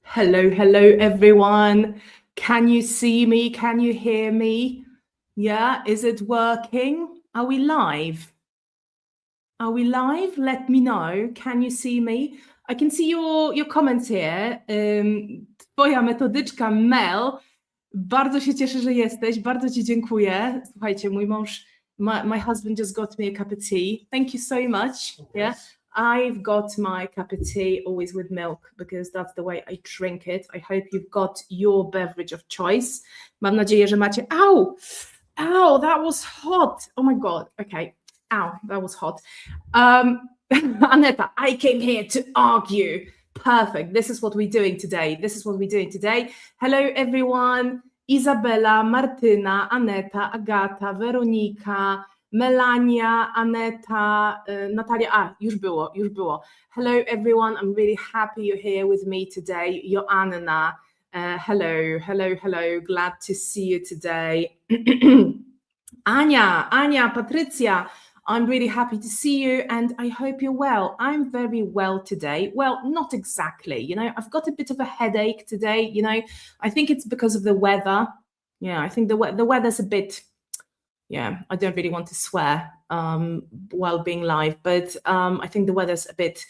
Hello, hello, everyone. Can you see me? Can you hear me? Yeah, is it working? Are we live? Are we live? Let me know. Can you see me? I can see your comments here. Twoja metodyczka Mel. Bardzo się cieszę, że jesteś. Bardzo ci dziękuję. Słuchajcie, mój mąż, my husband just got me a cup of tea. Thank you so much. Yeah. I've got my cup of tea always with milk because that's the way I drink it. I hope you've got your beverage of choice. Mam nadzieję, że macie... Ow! Ow, that was hot. Oh my God. Okay. Ow, that was hot. Aneta, I came here to argue. Perfect. This is what we're doing today. This is what we're doing today. Hello, everyone. Izabela, Martyna, Aneta, Agata, Weronika, Melania, Aneta, Natalia. Już było. Hello, everyone. I'm really happy you're here with me today. Joanna. Hello. Glad to see you today. Ania, Patricia. I'm really happy to see you and I hope you're well. I'm very well today. Well, not exactly. I've got a bit of a headache today. I think it's because of the weather. Yeah, I think the weather's a bit... Yeah, I don't really want to swear while being live, but I think the weather's a bit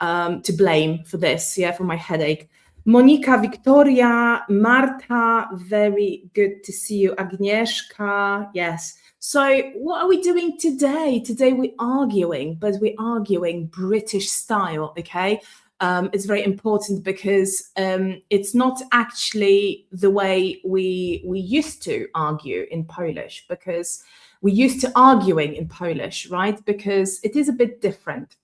to blame for this, for my headache. Monika, Victoria, Marta, very good to see you. Agnieszka, yes. So what are we doing today? Today we're arguing, but we're arguing British style, okay? It's very important because it's not actually the way we used to argue in Polish, because we're used to arguing in Polish, right? Because it is a bit different.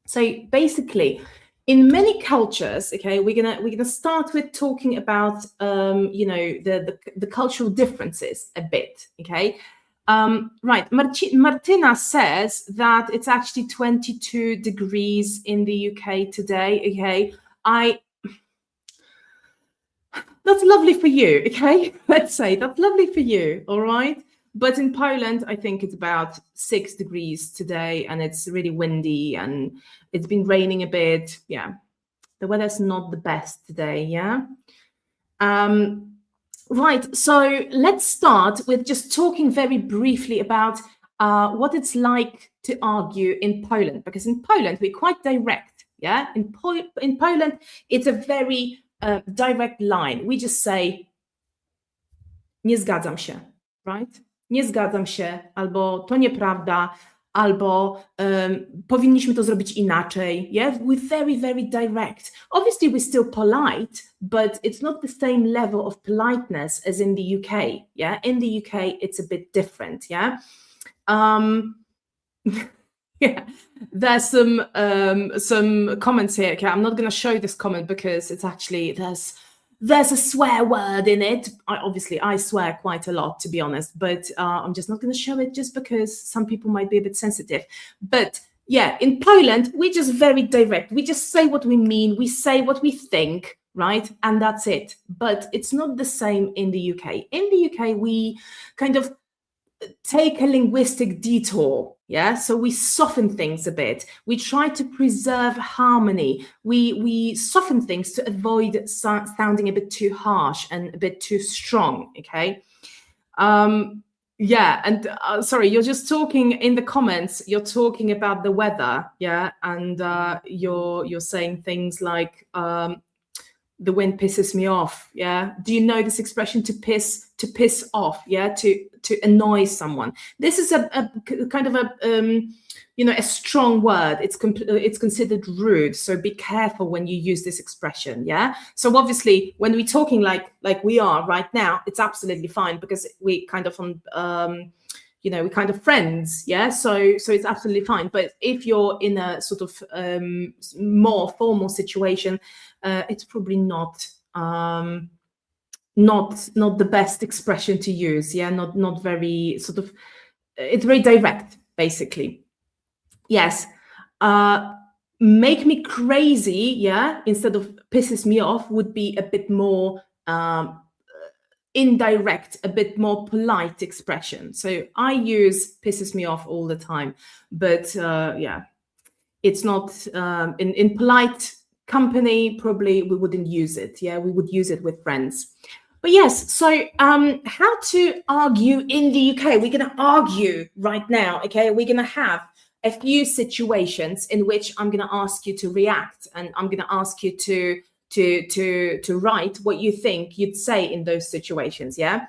So basically, in many cultures, okay, we're gonna start with talking about the cultural differences a bit, okay. Right, Martina says that it's actually 22 degrees in the UK today, okay. That's lovely for you, okay. Let's say that's lovely for you, all right. But in Poland, I think it's about 6 degrees today, and it's really windy, and it's been raining a bit. Yeah, the weather's not the best today. Yeah. Right. So let's start with just talking very briefly about what it's like to argue in Poland, because in Poland we're quite direct. Yeah. In Poland, it's a very direct line. We just say, nie zgadzam się, right? Nie zgadzam się, albo to nieprawda, albo powinniśmy to zrobić inaczej. Yeah, we're very, very direct. Obviously, we're still polite, but it's not the same level of politeness as in the UK. Yeah, in the UK, it's a bit different. Yeah, yeah. There's some comments here. Okay, I'm not going to show this comment because it's actually there's a swear word in it. I swear quite a lot, to be honest, but I'm just not going to show it just because some people might be a bit sensitive. But yeah, in Poland, we're just very direct. We just say what we mean. We say what we think, right? And that's it. But it's not the same in the UK. In the UK, we kind of take a linguistic detour. Yeah, so we soften things a bit. We try to preserve harmony. We soften things to avoid sounding a bit too harsh and a bit too strong. Okay. Yeah, and sorry, you're just talking in the comments. You're talking about the weather. Yeah, and you're saying things like the wind pisses me off. Yeah. Do you know this expression, to piss off? Yeah. To annoy someone. This is a kind of a strong word. It's considered rude. So be careful when you use this expression. Yeah. So obviously when we're talking like we are right now, it's absolutely fine because we kind of we're kind of friends. Yeah. So it's absolutely fine. But if you're in a sort of more formal situation, it's probably not the best expression to use. Yeah, not very sort of, it's very direct, basically. Yes. Make me crazy, yeah, instead of pisses me off would be a bit more indirect, a bit more polite expression. So I use pisses me off all the time, but yeah, it's not in polite company, probably we wouldn't use it. Yeah, we would use it with friends. But yes, so how to argue in the UK? We're going to argue right now, okay? We're going to have a few situations in which I'm going to ask you to react, and I'm going to ask you to write what you think you'd say in those situations, yeah?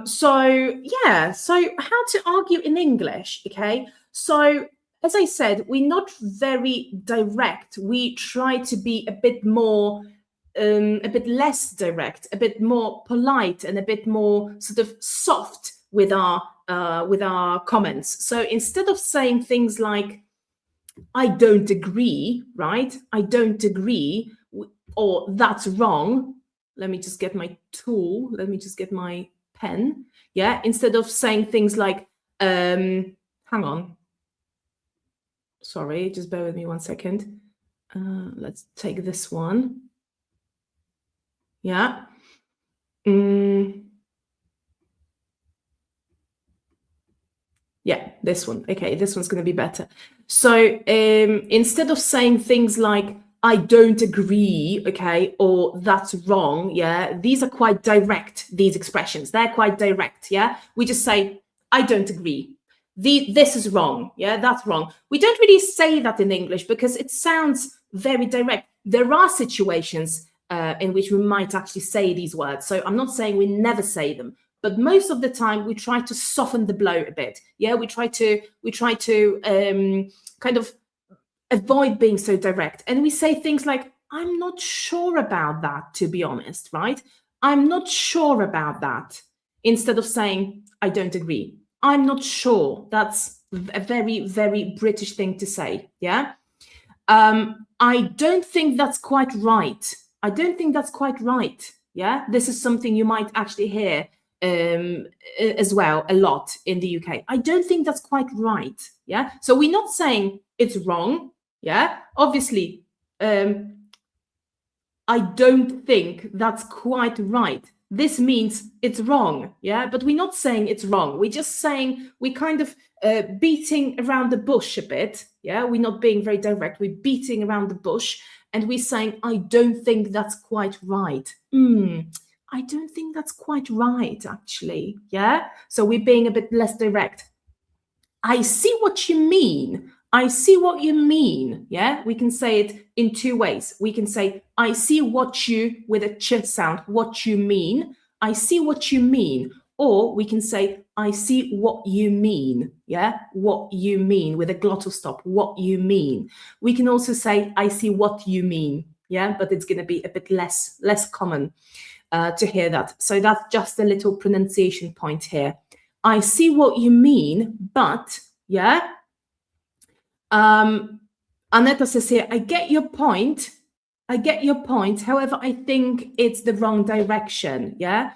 So how to argue in English, okay? So as I said, we're not very direct. We try to be a bit more, a bit less direct, a bit more polite, and a bit more sort of soft with our comments. So instead of saying things like, I don't agree, right? I don't agree, or that's wrong. Let me just get my tool. Let me just get my pen. Yeah. Instead of saying things like, hang on. Sorry, just bear with me 1 second. Let's take this one. Yeah. Yeah, this one. Okay, this one's going to be better. So instead of saying things like, I don't agree, okay, or that's wrong, yeah, these are quite direct, these expressions. They're quite direct, yeah? We just say, I don't agree. This is wrong, yeah, that's wrong. We don't really say that in English because it sounds very direct. There are situations in which we might actually say these words. So I'm not saying we never say them, but most of the time we try to soften the blow a bit. Yeah, we try to kind of avoid being so direct. And we say things like, I'm not sure about that, to be honest, right? I'm not sure about that. Instead of saying, I don't agree. I'm not sure. That's a very, very British thing to say, yeah? I don't think that's quite right. I don't think that's quite right, yeah? This is something you might actually hear as well a lot in the UK. I don't think that's quite right, yeah? So we're not saying it's wrong, yeah? Obviously, I don't think that's quite right. This means it's wrong, yeah? But we're not saying it's wrong. We're just saying we're kind of beating around the bush a bit, yeah? We're not being very direct. We're beating around the bush, and we're saying, I don't think that's quite right. I don't think that's quite right, actually, yeah? So we're being a bit less direct. I see what you mean. I see what you mean, yeah? We can say it in two ways. We can say, I see what you, with a ch sound, what you mean. I see what you mean. Or we can say, I see what you mean, yeah? What you mean, with a glottal stop, what you mean. We can also say, I see what you mean, yeah? But it's gonna be a bit less common to hear that. So that's just a little pronunciation point here. I see what you mean, but, yeah? Aneta says here, I get your point. I get your point. However, I think it's the wrong direction. Yeah.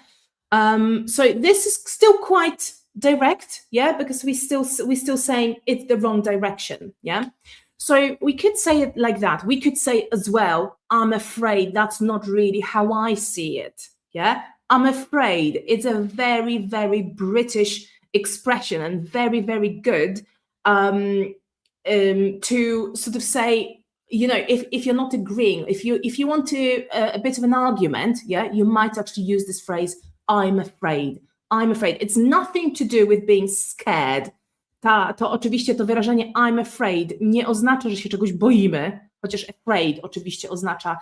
So this is still quite direct. Yeah, because we're still saying it's the wrong direction. Yeah. So we could say it like that. We could say as well, I'm afraid that's not really how I see it. Yeah. I'm afraid. It's a very, very British expression and very, very good. To sort of say, you know, if you're not agreeing, if you want to a bit of an argument, yeah, you might actually use this phrase, I'm afraid. I'm afraid. It's nothing to do with being scared. To oczywiście to wyrażenie I'm afraid nie oznacza, że się czegoś boimy, chociaż afraid oczywiście oznacza,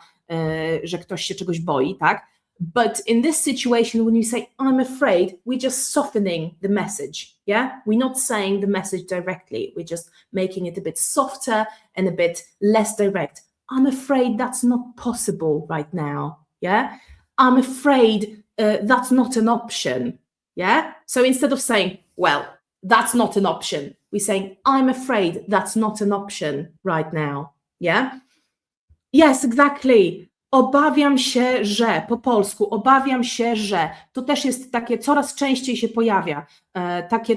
że ktoś się czegoś boi, tak? But in this situation, when you say, I'm afraid, we're just softening the message, yeah? We're not saying the message directly. We're just making it a bit softer and a bit less direct. I'm afraid that's not possible right now, yeah? I'm afraid that's not an option, yeah? So instead of saying, well, that's not an option, we're saying, I'm afraid that's not an option right now, yeah? Yes, exactly. Obawiam się, że, po polsku, obawiam się, że, to też jest takie, coraz częściej się pojawia, takie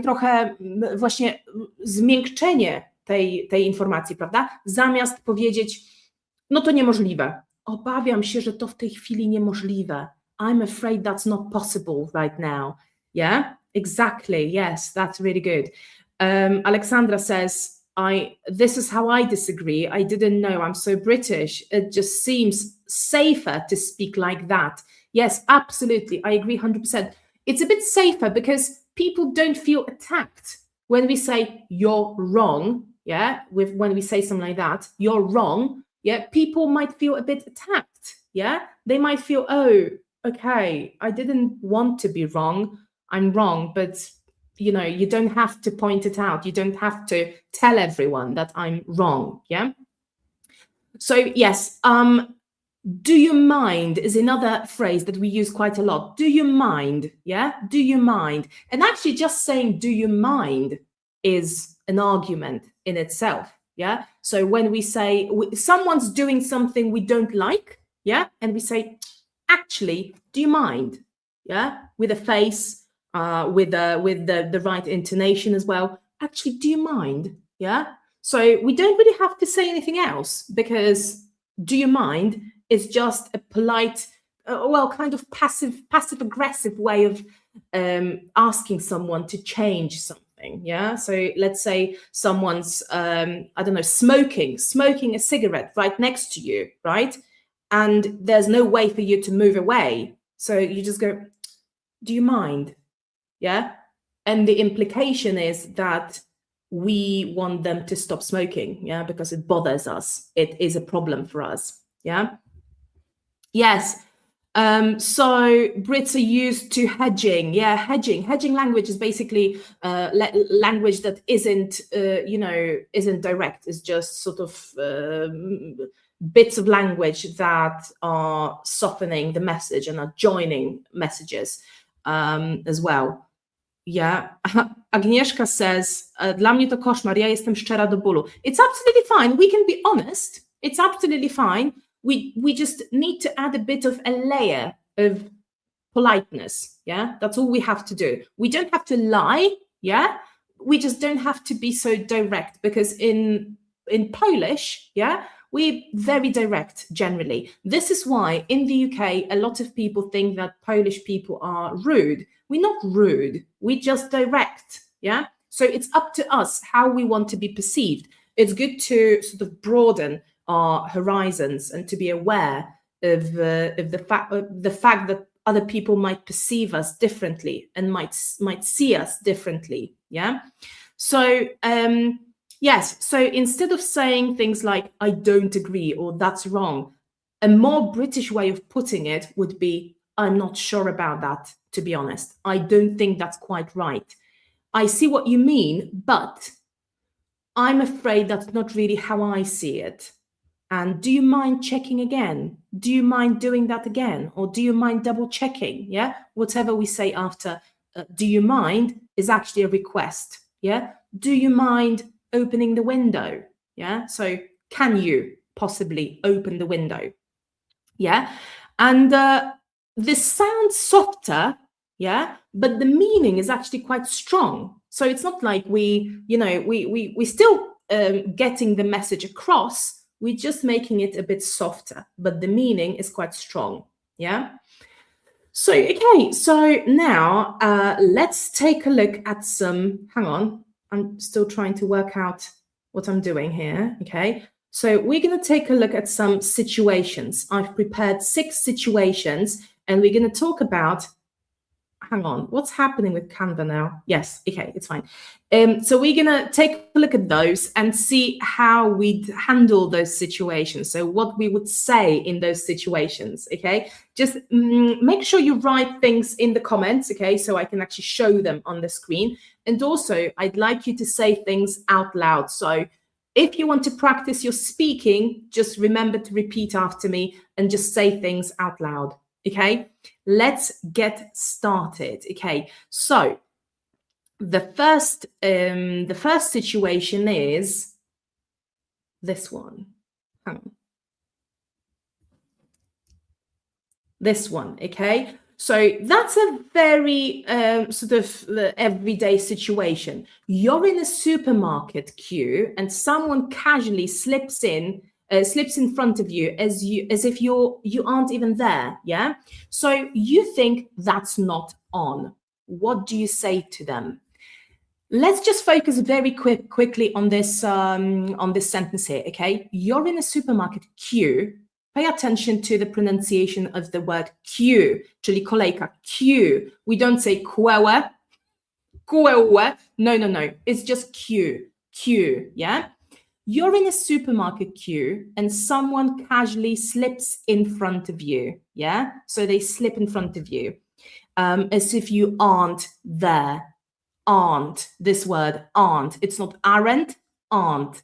trochę właśnie zmiękczenie tej informacji, prawda? Zamiast powiedzieć, no to niemożliwe. Obawiam się, że to w tej chwili niemożliwe. I'm afraid that's not possible right now. Yeah, exactly. Yes, that's really good. Alexandra says, this is how I disagree. I didn't know, I'm so British. It just seems safer to speak like that. Yes, absolutely. I agree 100%. It's a bit safer because people don't feel attacked when we say you're wrong. Yeah, when we say something like that, you're wrong. Yeah, people might feel a bit attacked. Yeah, they might feel, oh, okay, I didn't want to be wrong. I'm wrong, but you know, you don't have to point it out. You don't have to tell everyone that I'm wrong. Yeah. So yes, do you mind is another phrase that we use quite a lot. Do you mind? Yeah. Do you mind? And actually just saying, do you mind is an argument in itself. Yeah. So when we say someone's doing something we don't like, yeah, and we say, actually, do you mind? Yeah. With a face, with the right intonation as well. Actually, do you mind? Yeah. So we don't really have to say anything else because do you mind is just a polite, kind of passive aggressive way of asking someone to change something. Yeah. So let's say someone's, I don't know, smoking a cigarette right next to you, right? And there's no way for you to move away. So you just go, do you mind? Yeah. And the implication is that we want them to stop smoking. Yeah. Because it bothers us. It is a problem for us. Yeah. Yes. So Brits are used to hedging. Yeah. Hedging language is basically language that isn't, isn't direct. It's just sort of bits of language that are softening the message and are joining messages as well. Yeah. Agnieszka says, dla mnie to koszmar, ja jestem szczera do bólu. It's absolutely fine. We can be honest. It's absolutely fine. We just need to add a bit of a layer of politeness. Yeah. That's all we have to do. We don't have to lie. Yeah. We just don't have to be so direct because in Polish, yeah, we're very direct generally. This is why in the UK, a lot of people think that Polish people are rude. We're not rude. We're just direct. Yeah. So it's up to us how we want to be perceived. It's good to sort of broaden our horizons and to be aware of the fact that other people might perceive us differently and might see us differently. Yeah. So yes. So instead of saying things like I don't agree or that's wrong, a more British way of putting it would be I'm not sure about that, to be honest. I don't think that's quite right. I see what you mean, but I'm afraid that's not really how I see it. And do you mind checking again? Do you mind doing that again? Or do you mind double checking? Yeah. Whatever we say after do you mind is actually a request. Yeah. Do you mind opening the window? Yeah. So can you possibly open the window? Yeah. And this sounds softer. Yeah. But the meaning is actually quite strong. So it's not like we still getting the message across. We're just making it a bit softer, but the meaning is quite strong. Yeah. So, okay. So now let's take a look at some, hang on. I'm still trying to work out what I'm doing here. Okay. So we're going to take a look at some situations. I've prepared 6 situations and we're going to talk about, hang on, what's happening with Canva now? Yes, okay, it's fine. So we're going to take a look at those and see how we'd handle those situations. So what we would say in those situations, okay? Just make sure you write things in the comments, okay? So I can actually show them on the screen. And also, I'd like you to say things out loud. So if you want to practice your speaking, just remember to repeat after me and just say things out loud. Okay, let's get started. Okay, so the first situation is this one. Hang on. This one. Okay, so that's a very sort of everyday situation. You're in a supermarket queue and someone casually slips in front of you as if you aren't even there. Yeah. So you think that's not on. What do you say to them? Let's just focus very quickly on this sentence here, okay? You're in a supermarket queue. Pay attention to the pronunciation of the word queue, czyli kolejka, queue. We don't say kłełe, kłełe. No. It's just queue, yeah? You're in a supermarket queue and someone casually slips in front of you, yeah? So they slip in front of you, as if you aren't there. Aren't, this word aren't. It's not aren't, aren't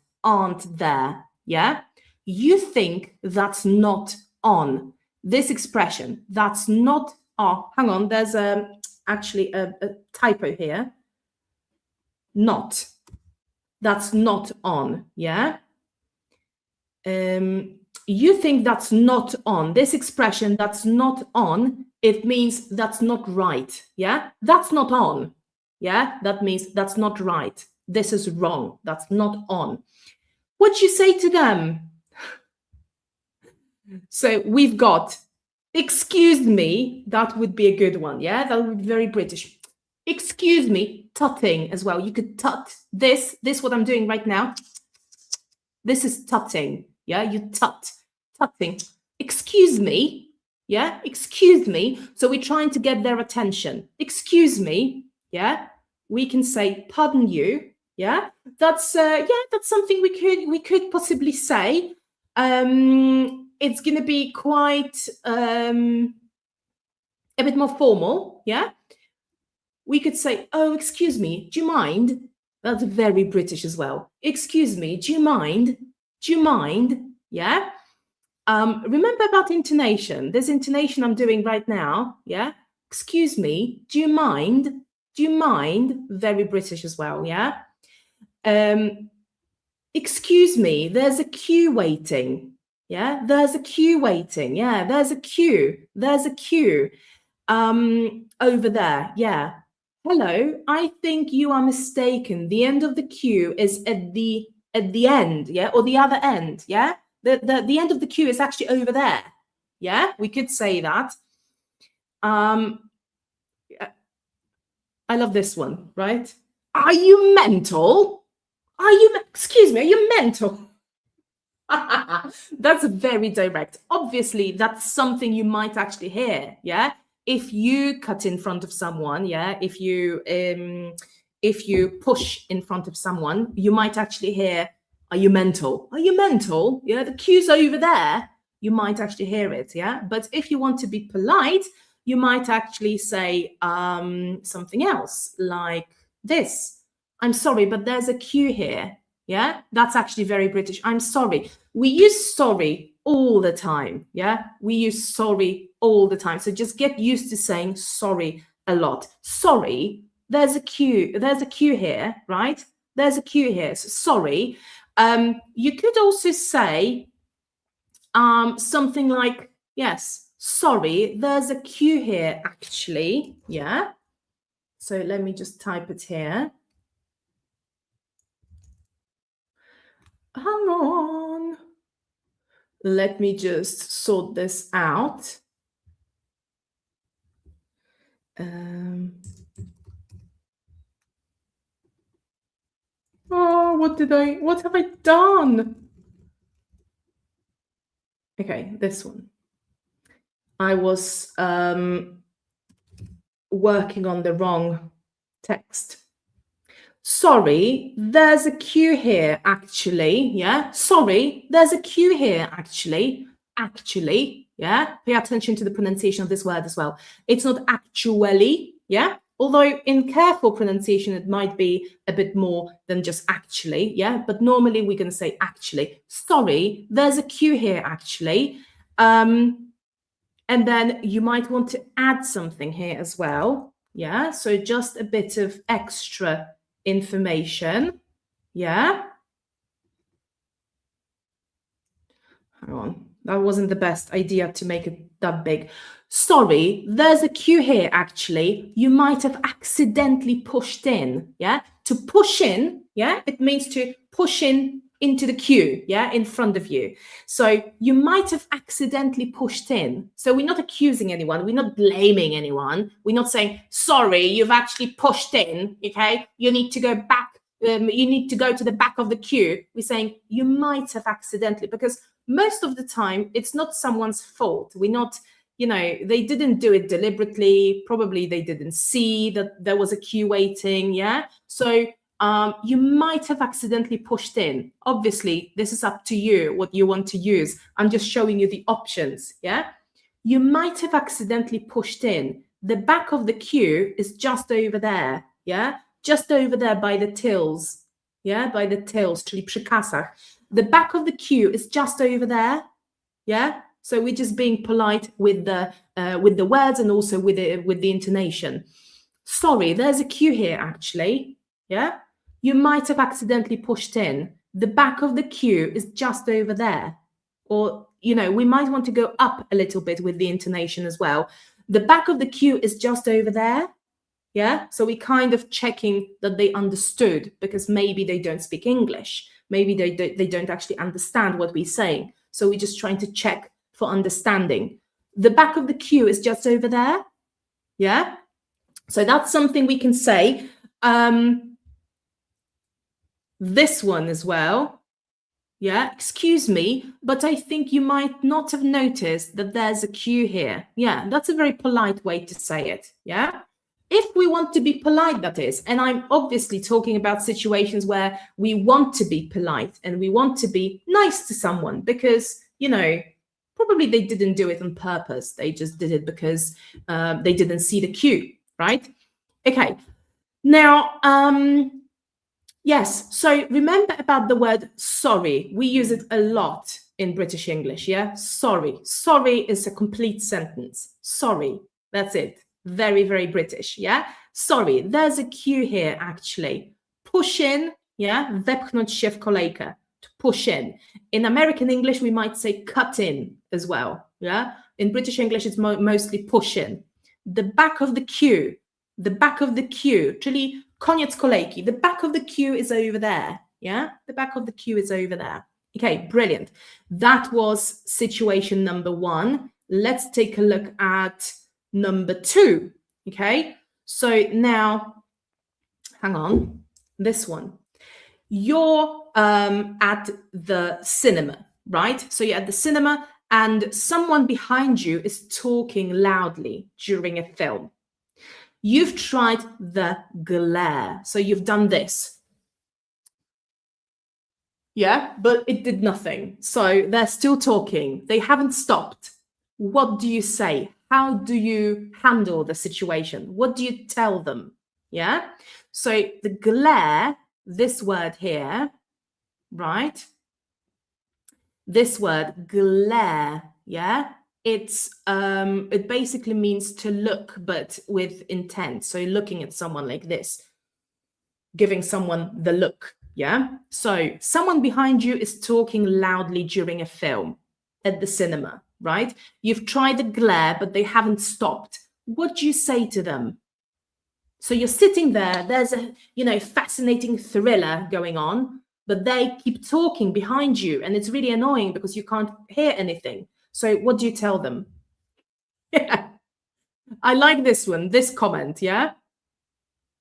there, yeah? You think that's not on. This expression, that's not, oh, hang on, there's actually a typo here. Not. That's not on, yeah? You think that's not on. This expression, that's not on, it means that's not right, yeah? That's not on. Yeah, that means that's not right. This is wrong. That's not on. What you say to them? So we've got, excuse me, that would be a good one. Yeah, that would be very British. Excuse me, tutting as well. You could tut this what I'm doing right now. This is tutting. Yeah, you tutting. Excuse me. Yeah, excuse me. So we're trying to get their attention. Excuse me. Yeah, we can say pardon you. Yeah, that's something we could possibly say. It's going to be quite a bit more formal. Yeah, we could say, oh, excuse me, do you mind? That's very British as well. Excuse me, do you mind? Do you mind? Yeah. Remember about intonation. This intonation I'm doing right now. Yeah. Excuse me, do you mind? Do you mind? Very British as well, yeah? Excuse me, there's a queue waiting. Yeah, there's a queue waiting. Yeah, there's a queue. There's a queue over there. Yeah. Hello, I think you are mistaken. The end of the queue is at the end, yeah, or the other end, yeah? The end of the queue is actually over there. Yeah, we could say that. I love this one, right? Are you mental? Excuse me, are you mental? That's very direct. Obviously, that's something you might actually hear, yeah? If you cut in front of someone, yeah? If you push in front of someone, you might actually hear, are you mental? Are you mental? Yeah, the queue's over there. You might actually hear it, yeah? But if you want to be polite, you might actually say something else like this. I'm sorry, but there's a queue here. Yeah, that's actually very British. I'm sorry. We use sorry all the time. Yeah, we use sorry all the time. So just get used to saying sorry a lot. Sorry, there's a queue. There's a queue here, right? There's a queue here. So sorry. You could also say something like, yes, sorry, there's a queue here, actually. Yeah. So let me just type it here. Hang on. Let me just sort this out. Oh, what have I done? Okay, this one. I was working on the wrong text. Sorry, there's a queue here, actually. Yeah, sorry, there's a queue here, actually. Actually, yeah. Pay attention to the pronunciation of this word as well. It's not actually, yeah. Although in careful pronunciation, it might be a bit more than just actually, yeah. But normally we're going to say actually. Sorry, there's a queue here, actually. And then you might want to add something here as well. Yeah, so just a bit of extra information. Yeah. Hang on. That wasn't the best idea to make it that big. Sorry, there's a queue here, actually. You might have accidentally pushed in. Yeah. To push in, yeah, it means to push in into the queue, yeah, in front of you. So you might have accidentally pushed in. So we're not accusing anyone. We're not blaming anyone. We're not saying, sorry, you've actually pushed in, okay? You need to go back. You need to go to the back of the queue. We're saying you might have accidentally, because most of the time it's not someone's fault. We're not, they didn't do it deliberately. Probably they didn't see that there was a queue waiting, yeah? So you might have accidentally pushed in. Obviously, this is up to you, what you want to use. I'm just showing you the options, yeah? You might have accidentally pushed in. The back of the queue is just over there, yeah? Just over there by the tills, yeah? By the tills, czyli przy kasach. The back of the queue is just over there, yeah? So we're just being polite with the words and also with the intonation. Sorry, there's a queue here, actually, yeah? You might have accidentally pushed in. The back of the queue is just over there. Or, we might want to go up a little bit with the intonation as well. The back of the queue is just over there. Yeah. So we're kind of checking that they understood, because maybe they don't speak English. Maybe they don't actually understand what we're saying. So we're just trying to check for understanding. The back of the queue is just over there. Yeah. So that's something we can say. This one as well. Yeah, excuse me, but I think you might not have noticed that there's a queue here. Yeah, that's a very polite way to say it. Yeah, if we want to be polite, that is. And I'm obviously talking about situations where we want to be polite and we want to be nice to someone because, probably they didn't do it on purpose. They just did it because they didn't see the queue, right? Okay, now, yes, so remember about the word sorry. We use it a lot in British English, yeah? Sorry. Sorry is a complete sentence. Sorry, that's it. Very, very British, yeah? Sorry, there's a queue here, actually. Push in, yeah? Wepchnąć się w kolejkę. To push in. In American English, we might say cut in as well, yeah? In British English, it's mostly push in. The back of the queue, czyli koniec kolejki. The back of the queue is over there, yeah? The back of the queue is over there. Okay, brilliant. That was situation number 1. Let's take a look at number 2, okay? So now, hang on, this one. You're at the cinema, right? So you're at the cinema and someone behind you is talking loudly during a film. You've tried the glare. So you've done this. Yeah, but it did nothing. So they're still talking. They haven't stopped. What do you say? How do you handle the situation? What do you tell them? Yeah. So the glare, this word here, right? This word glare, yeah? It basically means to look, but with intent. So looking at someone like this, giving someone the look, yeah? So someone behind you is talking loudly during a film at the cinema, right? You've tried the glare, but they haven't stopped. What do you say to them? So you're sitting there, there's a, fascinating thriller going on, but they keep talking behind you and it's really annoying because you can't hear anything. So what do you tell them? Yeah, I like this one, this comment, yeah?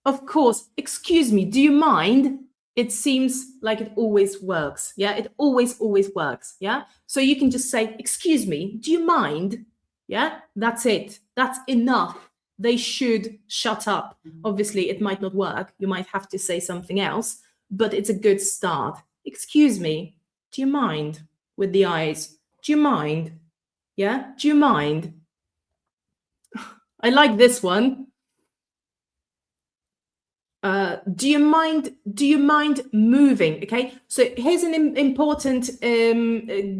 Of course, excuse me, do you mind? It seems like it always works, yeah? It always works, yeah? So you can just say, excuse me, do you mind? Yeah, that's it. That's enough. They should shut up. Obviously, it might not work. You might have to say something else, but it's a good start. Excuse me, do you mind? With the eyes, do you mind? Yeah, do you mind? I like this one. Do you mind moving? Okay, so here's an important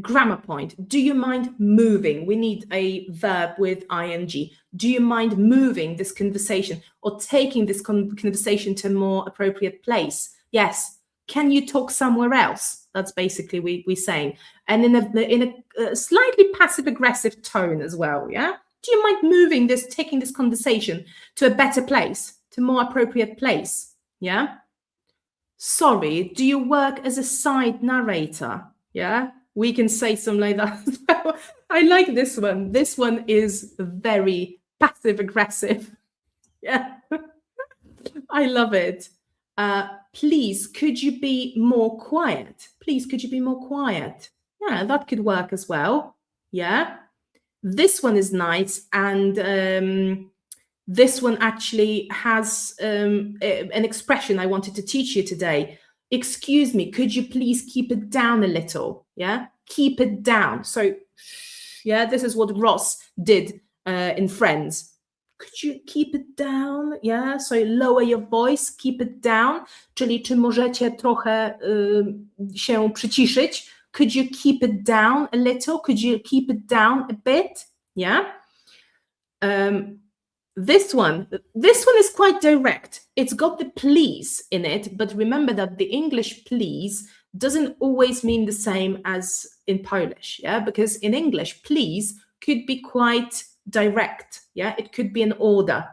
grammar point. Do you mind moving? We need a verb with ing. Do you mind moving this conversation or taking this conversation to a more appropriate place? Yes. Can you talk somewhere else? That's basically we're saying. And in a slightly passive-aggressive tone as well, yeah? Do you mind moving this, taking this conversation to a better place? To more appropriate place, yeah? sorry, do you work as a side narrator? Yeah, we can say something like that as well. I like this one. This one is very passive aggressive. Yeah, I love it. Please, could you be more quiet? Please, could you be more quiet? Yeah, that could work as well. Yeah, this one is nice, and this one actually has an expression I wanted to teach you today. Excuse me, could you please keep it down a little? Yeah, keep it down. So, yeah, this is what Ross did in Friends. Could you keep it down? Yeah, so lower your voice, keep it down. Czyli czy możecie trochę się przyciszyć? Could you keep it down a little? Could you keep it down a bit? Yeah. This one is quite direct. It's got the please in it, but remember that the English please doesn't always mean the same as in Polish, yeah? Because in English, please could be quite direct, yeah? It could be an order,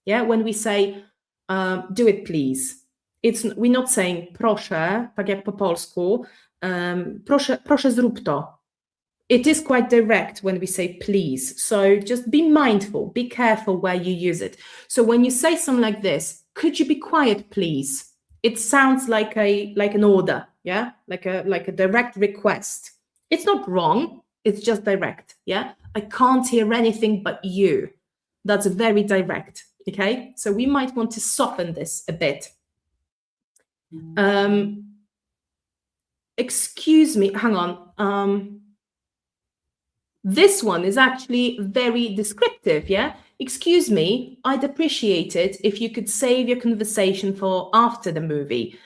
yeah? When we say, do it please, we're not saying proszę, tak jak po polsku, proszę zrób to. It is quite direct when we say please. So just be mindful, be careful where you use it. So when you say something like this, could you be quiet, please? It sounds like an order, yeah? Like a direct request. It's not wrong, it's just direct, yeah? I can't hear anything but you. That's very direct, okay? So we might want to soften this a bit. Excuse me, hang on. This one is actually very descriptive, yeah? Excuse me, I'd appreciate it if you could save your conversation for after the movie.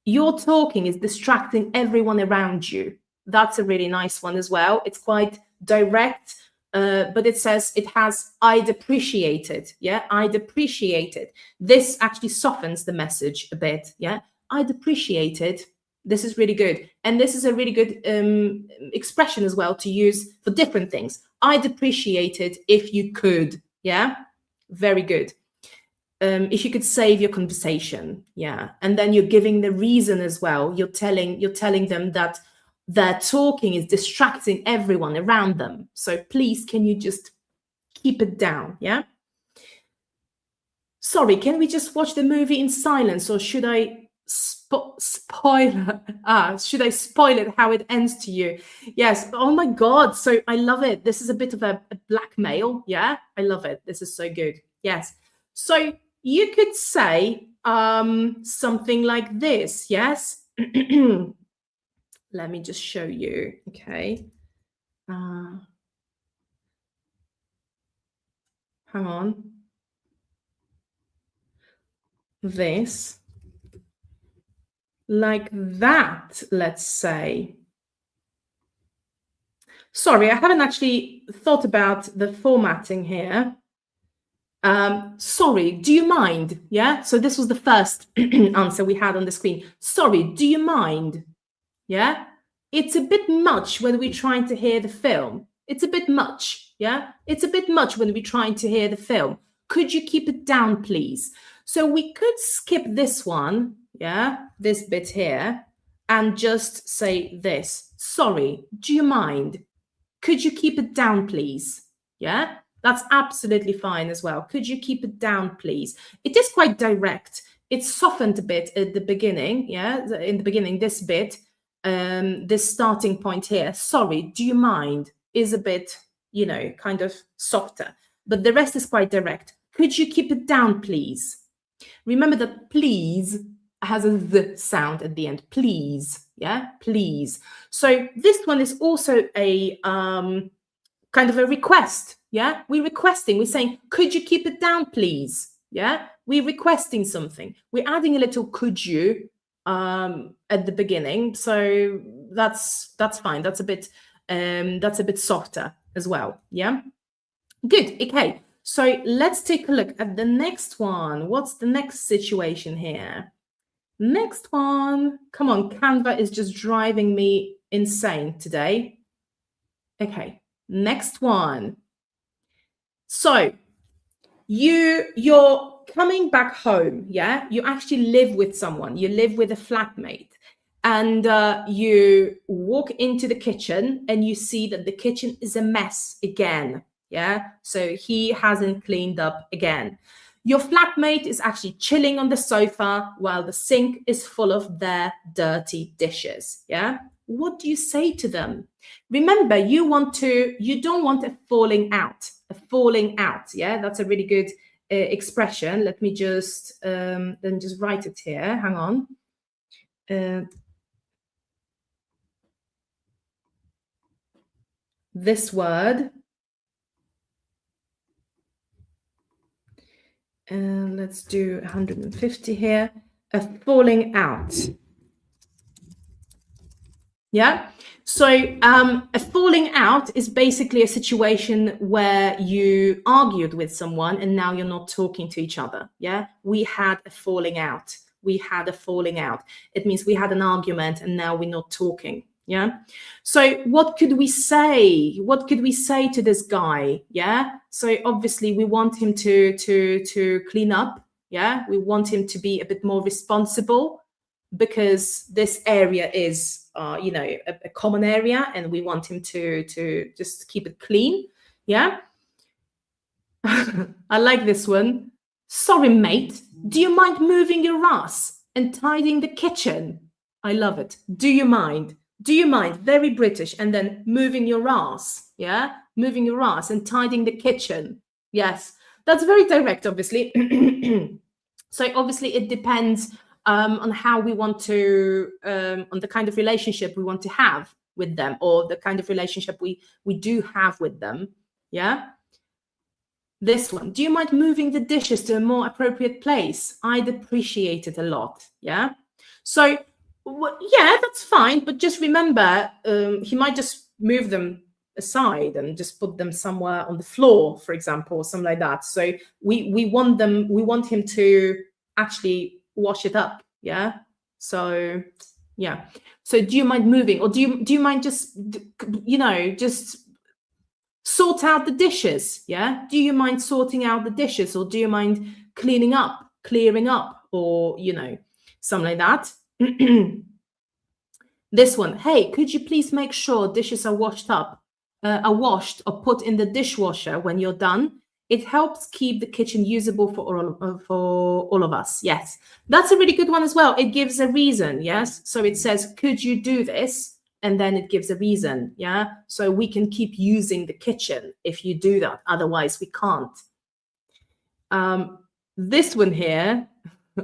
Your talking is distracting everyone around you. That's a really nice one as well. It's quite direct, but it says it has, I'd appreciate it, yeah? I'd appreciate it. This actually softens the message a bit, yeah? I'd appreciate it. This is really good. And this is a really good expression as well to use for different things. I'd appreciate it if you could. Yeah, very good. If you could save your conversation. Yeah. And then you're giving the reason as well. You're telling them that their talking is distracting everyone around them. So please, can you just keep it down? Yeah. Sorry, can we just watch the movie in silence, or should I spoiler? Should I spoil it how it ends to you? Yes. Oh my God. So I love it. This is a bit of a blackmail. Yeah, I love it. This is so good. Yes. So you could say something like this. Yes. Let me just show you. Okay. Hang on. This. Like that, let's say. Sorry, I haven't actually thought about the formatting here. Sorry, do you mind? Yeah, so this was the first answer we had on the screen. Sorry, do you mind? Yeah, it's a bit much when we're trying to hear the film. It's a bit much, yeah? It's a bit much when we're trying to hear the film. Could you keep it down, please? So we could skip this one, yeah, this bit here, and just say this. Sorry, do you mind? Could you keep it down, please? Yeah, that's absolutely fine as well. Could you keep it down, please? It is quite direct. It's softened a bit at the beginning, yeah, in the beginning, this bit, this starting point here. Sorry, do you mind? Is a bit, you know, kind of softer, but the rest is quite direct. Could you keep it down, please? Remember that please has a the sound at the end. Please, yeah, please. So this one is also a kind of a request, yeah? We're requesting, we're saying, could you keep it down, please? Yeah, we're requesting something. We're adding a little could you at the beginning. So that's fine. That's a bit softer as well, yeah? Good, okay. So let's take a look at the next one. What's the next situation here? Next one. Come on, Canva is just driving me insane today. Okay, next one. So you're coming back home, yeah, you actually live with someone, you live with a flatmate, and you walk into the kitchen and you see that the kitchen is a mess again, yeah, so he hasn't cleaned up again. Your flatmate is actually chilling on the sofa while the sink is full of their dirty dishes, yeah. What do you say to them? Remember, you don't want a falling out, yeah. That's a really good expression. Let me just then just write it here. Hang on. This word. Let's do 150 here. A falling out. Yeah. So a falling out is basically a situation where you argued with someone and now you're not talking to each other. Yeah. We had a falling out. It means we had an argument and now we're not talking. Yeah. So what could we say? What could we say to this guy? Yeah. So obviously we want him to clean up. Yeah. We want him to be a bit more responsible, because this area is, a common area, and we want him to just keep it clean. Yeah. I like this one. Sorry, mate. Do you mind moving your ass and tidying the kitchen? I love it. Do you mind? Very British. And then moving your ass. Yeah. Moving your ass and tidying the kitchen. Yes. That's very direct, obviously. So obviously it depends on how we want to, on the kind of relationship we want to have with them, or the kind of relationship we do have with them. Yeah. This one. Do you mind moving the dishes to a more appropriate place? I'd appreciate it a lot. Yeah. So, yeah, that's fine. But just remember, he might just move them aside and just put them somewhere on the floor, for example, or something like that. So we want him to actually wash it up. Yeah. So, yeah. So do you mind moving, or do you mind just, just sort out the dishes? Yeah. Do you mind sorting out the dishes, or do you mind clearing up, or, something like that? This one. Hey, could you please make sure dishes are washed or put in the dishwasher when you're done? It helps keep the kitchen usable for all of us. Yes, that's a really good one as well. It gives a reason. Yes, so it says, could you do this? And then it gives a reason. Yeah, so we can keep using the kitchen if you do that. Otherwise, we can't. This one here,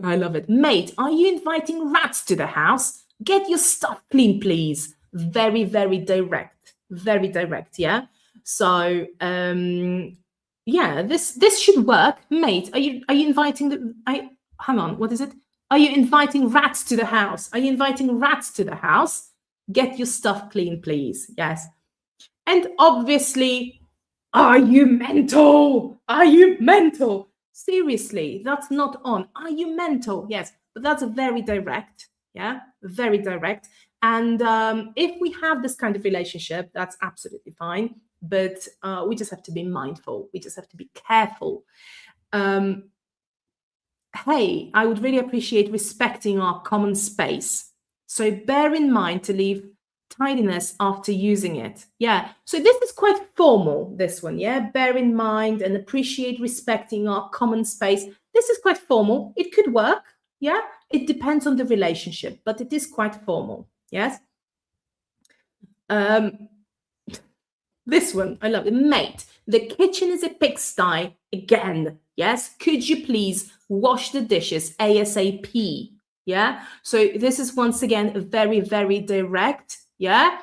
I love it. Mate, are you inviting rats to the house? Get your stuff clean, please. Very, very direct. Very direct. Yeah. So, yeah, this should work. Mate, are you inviting hang on, what is it? Are you inviting rats to the house? Get your stuff clean, please. Yes. And obviously, are you mental? Seriously, that's not on. Are you mental? Yes, but that's very direct. Yeah, very direct. And if we have this kind of relationship, that's absolutely fine. But we just have to be mindful. We just have to be careful. Hey, I would really appreciate respecting our common space. So bear in mind to leave tidiness after using it. Yeah, so this is quite formal, this one. Yeah, bear in mind and appreciate respecting our common space. This is quite formal. It could work. Yeah, it depends on the relationship, but it is quite formal. Yes. This one, I love it. Mate, the kitchen is a pigsty again. Yes. Could you please wash the dishes ASAP? Yeah. So this is once again very, very direct. Yeah.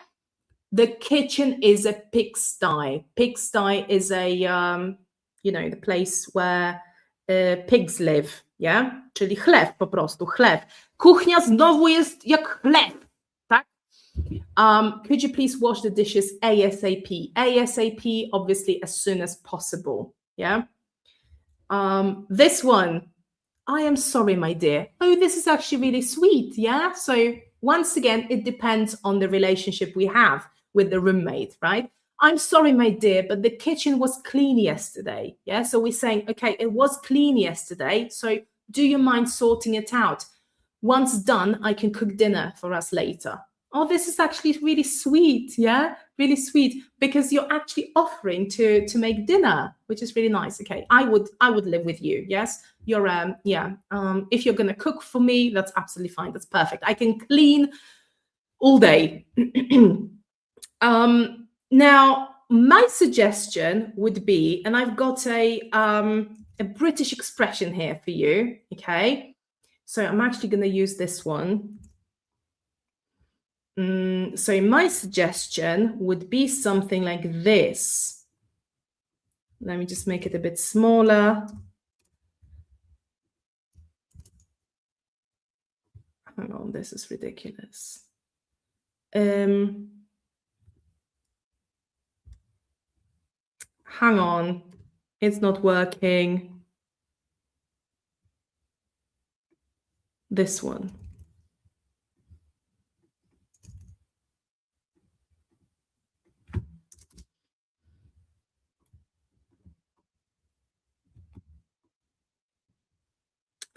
The kitchen is a pigsty. Pigsty is a, the place where pigs live. Yeah. Czyli chlew po prostu, chlew. Kuchnia znowu jest jak chlew. Tak? Could you please wash the dishes ASAP? ASAP, obviously, as soon as possible. Yeah. This one, I am sorry, my dear. Oh, this is actually really sweet. Yeah. So once again, it depends on the relationship we have with the roommate, right? I'm sorry, my dear, but the kitchen was clean yesterday. Yeah, so we're saying, okay, it was clean yesterday, so do you mind sorting it out? Once done, I can cook dinner for us later. Oh, this is actually really sweet. Yeah, really sweet, because you're actually offering to make dinner, which is really nice. Okay, I would live with you. Yes, you're if you're gonna cook for me, that's absolutely fine. That's perfect. I can clean all day. Now, my suggestion would be, and I've got a British expression here for you. Okay, so I'm actually going to use this one. So my suggestion would be something like this. Let me just make it a bit smaller. Hang on, this is ridiculous. Hang on, it's not working. This one.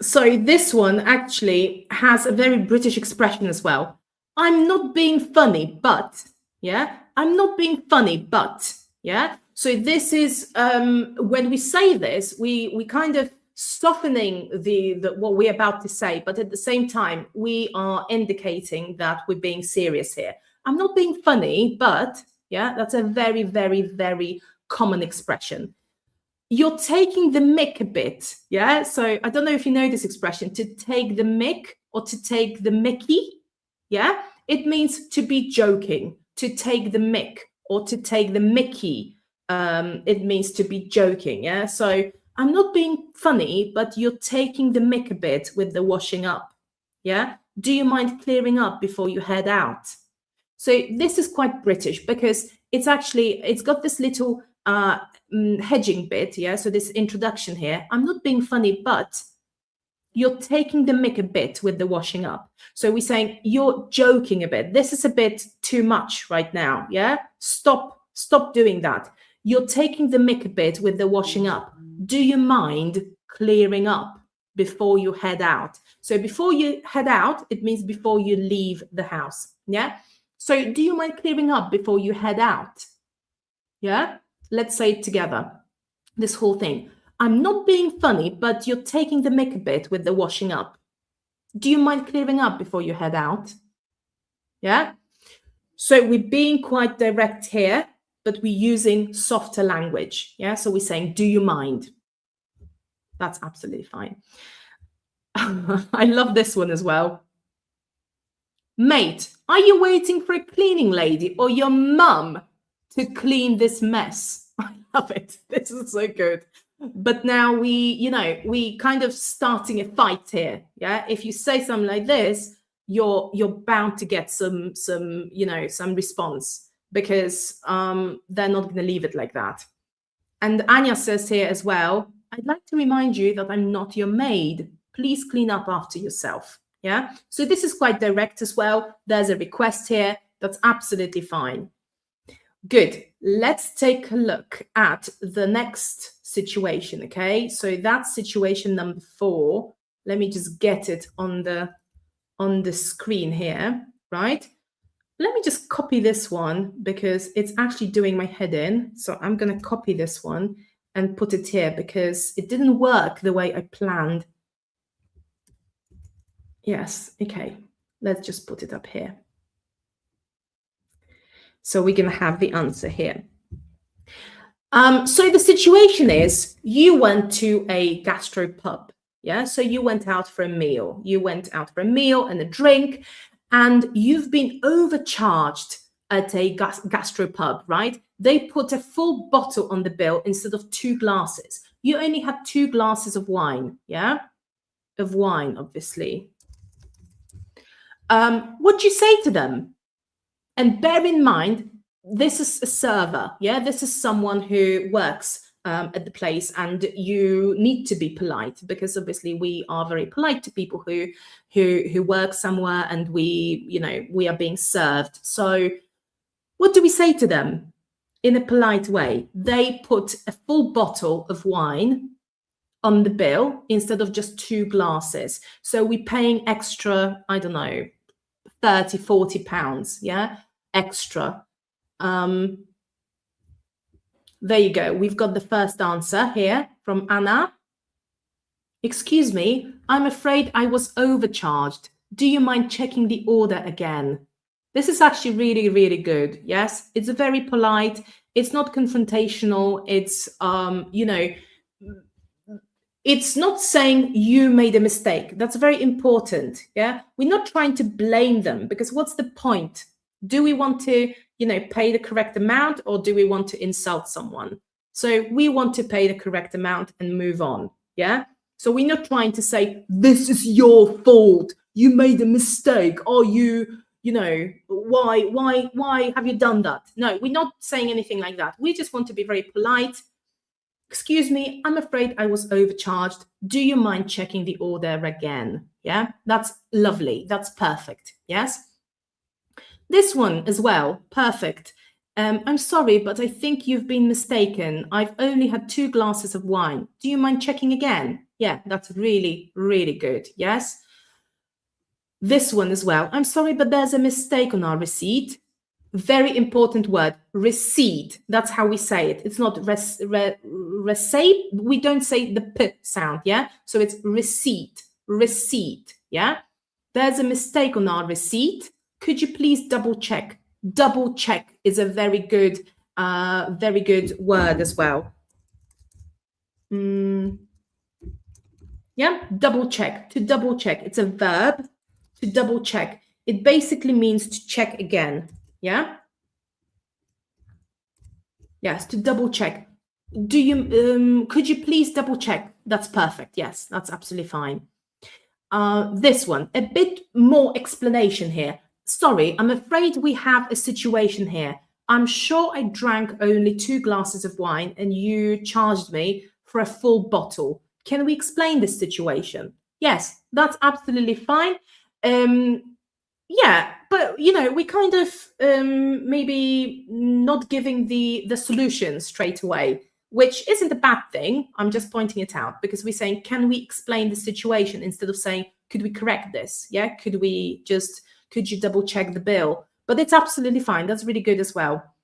So this one actually has a very British expression as well. I'm not being funny, but, yeah, I'm not being funny, but, yeah. So this is, when we say this, we kind of softening the what we're about to say, but at the same time, we are indicating that we're being serious here. I'm not being funny, but, yeah, that's a very, very, very common expression. You're taking the mick a bit, yeah? So I don't know if you know this expression, to take the mick or to take the mickey, yeah? It means to be joking, to take the mick or to take the mickey. It means to be joking, yeah? So I'm not being funny, but you're taking the mick a bit with the washing up, yeah? Do you mind clearing up before you head out? So this is quite British because it's got this little hedging bit, yeah? So this introduction here, I'm not being funny, but you're taking the mick a bit with the washing up. So we're saying you're joking a bit. This is a bit too much right now, yeah? Stop doing that. You're taking the mick a bit with the washing up. Do you mind clearing up before you head out? So before you head out, it means before you leave the house, yeah? So do you mind clearing up before you head out? Yeah? Let's say it together, this whole thing. I'm not being funny, but you're taking the mick a bit with the washing up. Do you mind clearing up before you head out? Yeah? So we're being quite direct here, but we're using softer language. Yeah? So we're saying, do you mind? That's absolutely fine. I love this one as well. Mate, are you waiting for a cleaning lady or your mum to clean this mess? I love it. This is so good. But now we kind of starting a fight here. Yeah. If you say something like this, you're bound to get some response, because they're not going to leave it like that. And Anya says here as well, I'd like to remind you that I'm not your maid. Please clean up after yourself. Yeah. So this is quite direct as well. There's a request here. That's absolutely fine. Good. Let's take a look at the next situation. Okay. So that's situation number 4. Let me just get it on the screen here. Right. Let me just copy this one because it's actually doing my head in. So I'm going to copy this one and put it here because it didn't work the way I planned. Yes. Okay. Let's just put it up here. So we're going to have the answer here. So the situation is you went to a gastropub. Yeah. So you went out for a meal. You went out for a meal and a drink, and you've been overcharged at a gastropub, right? They put a full bottle on the bill instead of 2 glasses. You only had 2 glasses of wine. Yeah. Of wine, obviously. What do you say to them? And bear in mind, this is a server. Yeah, this is someone who works at the place, and you need to be polite because obviously we are very polite to people who work somewhere, and we are being served. So what do we say to them? in a polite way, they put a full bottle of wine on the bill instead of just 2 glasses. So we're paying extra, I don't know, 30, 40 pounds, yeah, extra. There you go. We've got the first answer here from Anna. Excuse me, I'm afraid I was overcharged. Do you mind checking the order again? This is actually really, really good. Yes, it's a very polite, it's not confrontational. It's, it's not saying you made a mistake. That's very important. Yeah, we're not trying to blame them, because what's the point? Do we want to, pay the correct amount, or do we want to insult someone? So we want to pay the correct amount and move on. Yeah. So we're not trying to say, this is your fault. You made a mistake. Or why have you done that? No, we're not saying anything like that. We just want to be very polite. Excuse me, I'm afraid I was overcharged. Do you mind checking the order again? Yeah, that's lovely. That's perfect. Yes. This one as well. Perfect. I'm sorry, but I think you've been mistaken. I've only had 2 glasses of wine. Do you mind checking again? Yeah, that's really, really good. Yes. This one as well. I'm sorry, but there's a mistake on our receipt. Very important word, receipt. That's how we say it. It's not receipt. We don't say the p sound. Yeah. So it's receipt, receipt. Yeah. There's a mistake on our receipt. Could you please double check? Double check is a very good word as well. Yeah, double check, to double check. It's a verb, to double check. It basically means to check again. Yeah. Yes, to double check. Do you, could you please double check? That's perfect. Yes, that's absolutely fine. This one, a bit more explanation here. Sorry, I'm afraid we have a situation here. I'm sure I drank only 2 glasses of wine and you charged me for a full bottle. Can we explain this situation? Yes, that's absolutely fine. Yeah, but we kind of maybe not giving the solution straight away, which isn't a bad thing. I'm just pointing it out, because we're saying, can we explain the situation, instead of saying, could we correct this? Yeah, could you double check the bill? But it's absolutely fine. That's really good as well.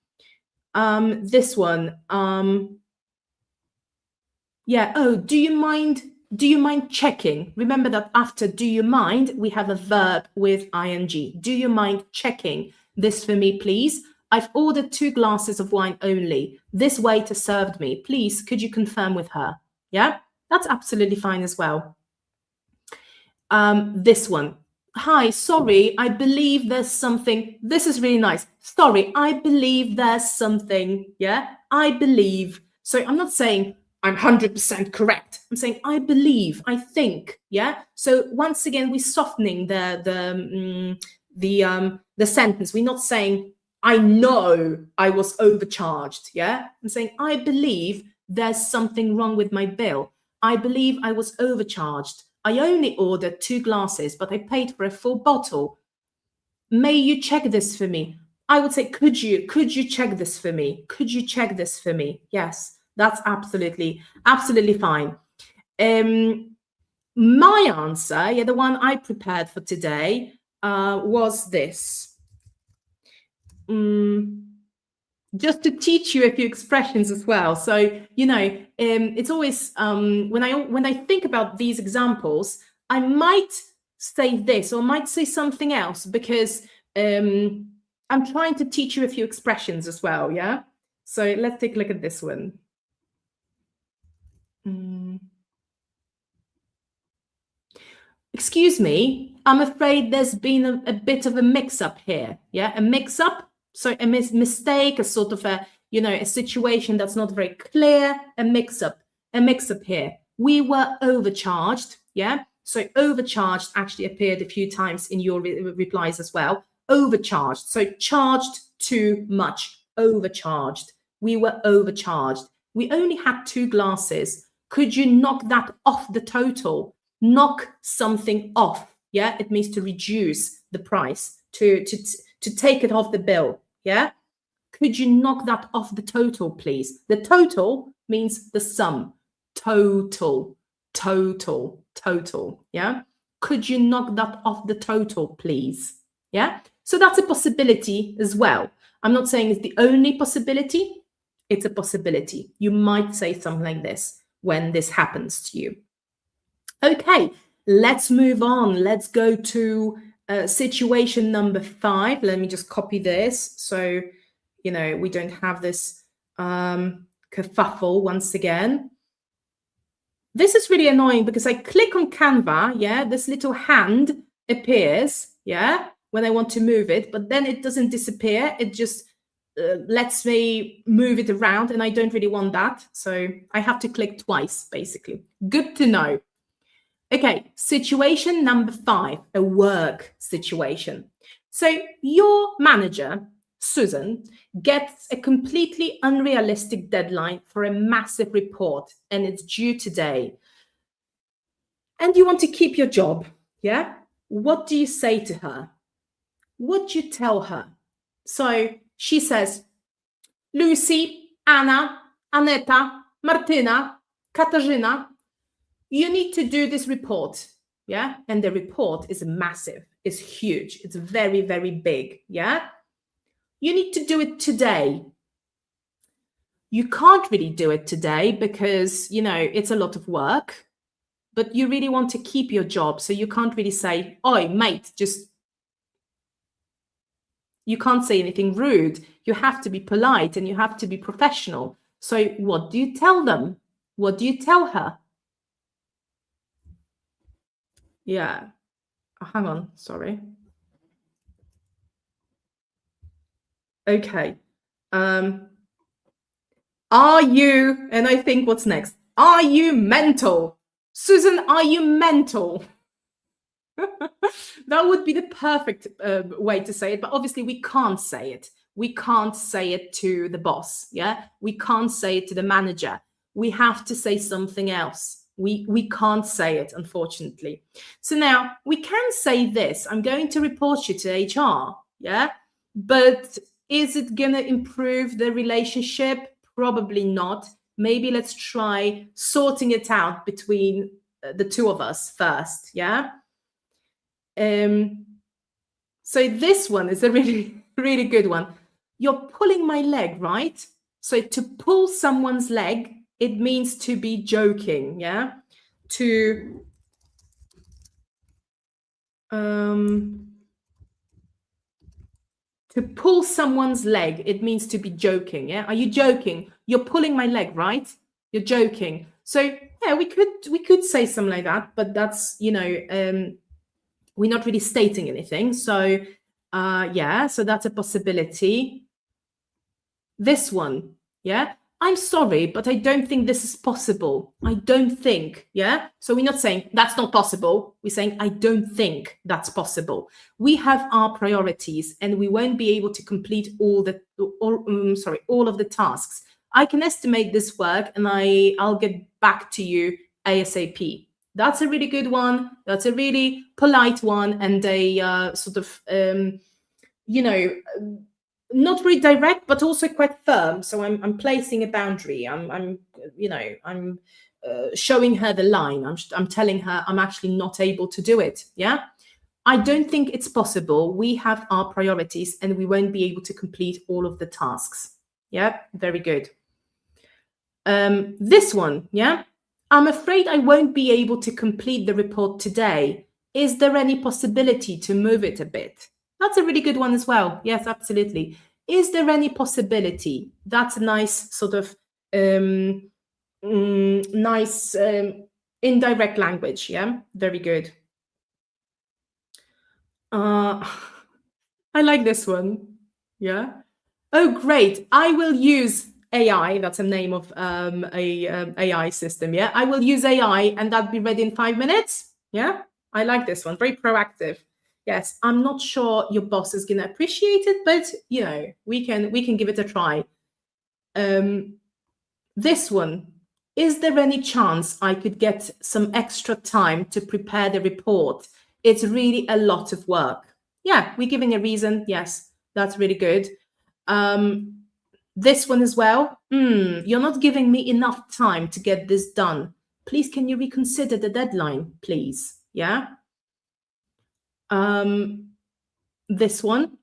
This one, yeah. Oh, do you mind checking? Remember that after do you mind, we have a verb with ing. Do you mind checking this for me, please? I've ordered 2 glasses of wine only. This waiter served me. Please, could you confirm with her? Yeah, that's absolutely fine as well. This one. Hi, sorry, I believe there's something. This is really nice. Sorry, I believe there's something. Yeah, I believe. So I'm not saying I'm 100% correct. I'm saying I believe, I think. Yeah. So once again, we're softening the sentence. We're not saying I know I was overcharged. Yeah. I'm saying I believe there's something wrong with my bill. I believe I was overcharged. I only ordered 2 glasses, but I paid for a full bottle. May you check this for me? I would say, could you check this for me? Could you check this for me? Yes, that's absolutely fine. My answer, yeah, the one I prepared for today, was this. Just to teach you a few expressions as well. So, it's always, when I think about these examples, I might say this or might say something else, because I'm trying to teach you a few expressions as well. Yeah. So let's take a look at this one. Excuse me, I'm afraid there's been a bit of a mix-up here. Yeah, a mix-up. So a mistake, a sort of a situation that's not very clear, a mix-up here. We were overcharged. Yeah. So overcharged actually appeared a few times in your replies as well. Overcharged. So charged too much. Overcharged. We were overcharged. We only had 2 glasses. Could you knock that off the total? Knock something off. Yeah. It means to reduce the price, to take it off the bill. Yeah. Could you knock that off the total, please? The total means the sum. Total, total, total. Yeah. Could you knock that off the total, please? Yeah. So that's a possibility as well. I'm not saying it's the only possibility. It's a possibility. You might say something like this when this happens to you. Okay, let's move on. Let's go to situation number 5. Let me just copy this so, we don't have this kerfuffle once again. This is really annoying because I click on Canva, yeah, this little hand appears, yeah, when I want to move it, but then it doesn't disappear. It just lets me move it around, and I don't really want that. So I have to click twice, basically. Good to know. Okay, situation number 5, a work situation. So your manager, Susan, gets a completely unrealistic deadline for a massive report, and it's due today. And you want to keep your job, yeah? What do you say to her? What do you tell her? So she says, Lucy, Anna, Aneta, Martyna, Katarzyna, you need to do this report, yeah? And the report is massive, it's huge, it's very, very big, yeah? You need to do it today. You can't really do it today because, it's a lot of work, but you really want to keep your job. So you can't really say, oi, mate, you can't say anything rude. You have to be polite and you have to be professional. So what do you tell them? What do you tell her? Yeah. Oh, hang on, sorry. Okay. Are you, and I think what's next? Are you mental? Susan, are you mental? That would be the perfect way to say it, but obviously we can't say it. We can't say it to the boss, yeah? We can't say it to the manager. We have to say something else. We can't say it, unfortunately. So now we can say this. I'm going to report you to HR, yeah? But is it going to improve the relationship? Probably not. Maybe let's try sorting it out between the two of us first, yeah? So this one is a really, really good one. You're pulling my leg, right? So to pull someone's leg, it means to be joking, yeah? To pull someone's leg, it means to be joking, yeah? Are you joking? You're pulling my leg, right? You're joking. So yeah, we could say something like that, but that's, we're not really stating anything. So yeah, so that's a possibility. This one, yeah? I'm sorry, but I don't think this is possible. I don't think, yeah? So we're not saying that's not possible. We're saying, I don't think that's possible. We have our priorities and we won't be able to complete all of the tasks. I can estimate this work and I'll get back to you ASAP. That's a really good one. That's a really polite one and a sort of, not very direct, but also quite firm. So I'm placing a boundary. I'm showing her the line. I'm telling her I'm actually not able to do it. Yeah, I don't think it's possible. We have our priorities, and we won't be able to complete all of the tasks. Yeah, very good. This one, yeah. I'm afraid I won't be able to complete the report today. Is there any possibility to move it a bit? That's a really good one as well. Yes, absolutely. Is there any possibility? That's a nice sort of nice indirect language. Yeah, very good. I like this one. Yeah. Oh, great. I will use AI. That's a name of a AI system. Yeah. I will use AI and that'll be ready in 5 minutes. Yeah. I like this one. Very proactive. Yes, I'm not sure your boss is going to appreciate it, but we can give it a try. This one, is there any chance I could get some extra time to prepare the report? It's really a lot of work. Yeah, we're giving a reason. Yes, that's really good. This one as well. You're not giving me enough time to get this done. Please, can you reconsider the deadline, please? Yeah. This one.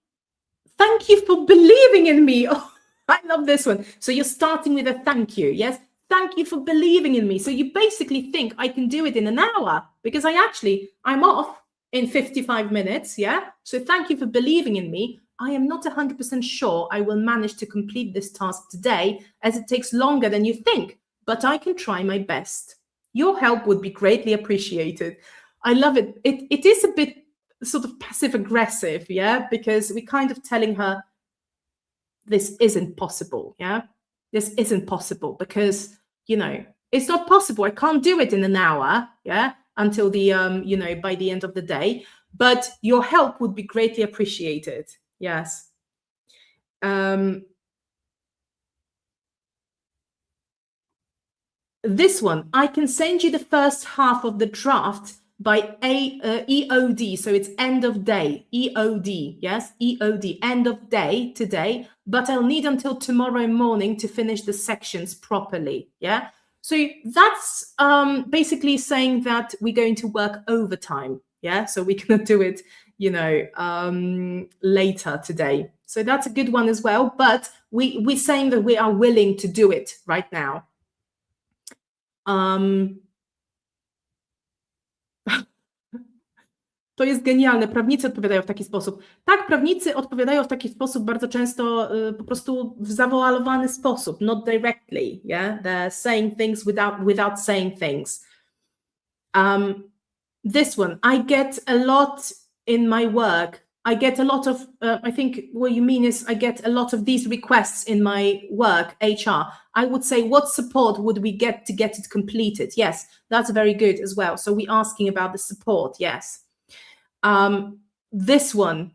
Thank you for believing in me. Oh, I love this one. So you're starting with a thank you. Yes. Thank you for believing in me. So you basically think I can do it in an hour because I'm off in 55 minutes. Yeah. So thank you for believing in me. I am not 100% sure I will manage to complete this task today as it takes longer than you think, but I can try my best. Your help would be greatly appreciated. I love it. It is a bit sort of passive aggressive, yeah, because we're kind of telling her this isn't possible, yeah, this isn't possible because, you know, it's not possible. I can't do it in an hour, yeah, until the, you know, by the end of the day, but your help would be greatly appreciated. Yes. This one, I can send you the first half of the draft by EOD, so it's end of day, EOD, yes, EOD, end of day today, but I'll need until tomorrow morning to finish the sections properly, yeah? So that's basically saying that we're going to work overtime, yeah? So we cannot do it, you know, later today. So that's a good one as well, but we're saying that we are willing to do it right now. To jest genialne. Prawnicy odpowiadają w taki sposób. Tak, prawnicy odpowiadają w taki sposób bardzo często po prostu w zawoalowany sposób, not directly, yeah? They're saying things without saying things. This one, I get a lot in my work. I get a lot of, I think what you mean is I get a lot of these requests in my work, HR. I would say, what support would we get to get it completed? Yes, that's very good as well. So we're asking about the support, yes. This one,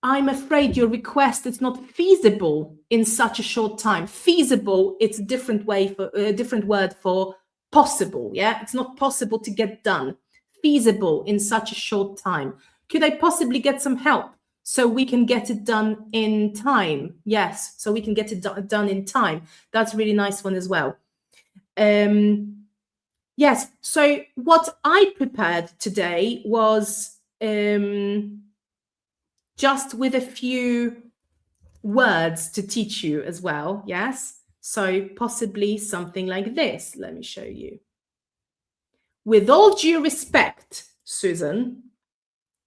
I'm afraid your request is not feasible in such a short time. Feasible, it's a different word for possible, yeah? It's not possible to get done. Feasible in such a short time. Could I possibly get some help so we can get it done in time? Yes, so we can get it done in time. That's a really nice one as well. Yes, so what I prepared today was just with a few words to teach you as well, yes? So possibly something like this. Let me show you. With all due respect, Susan,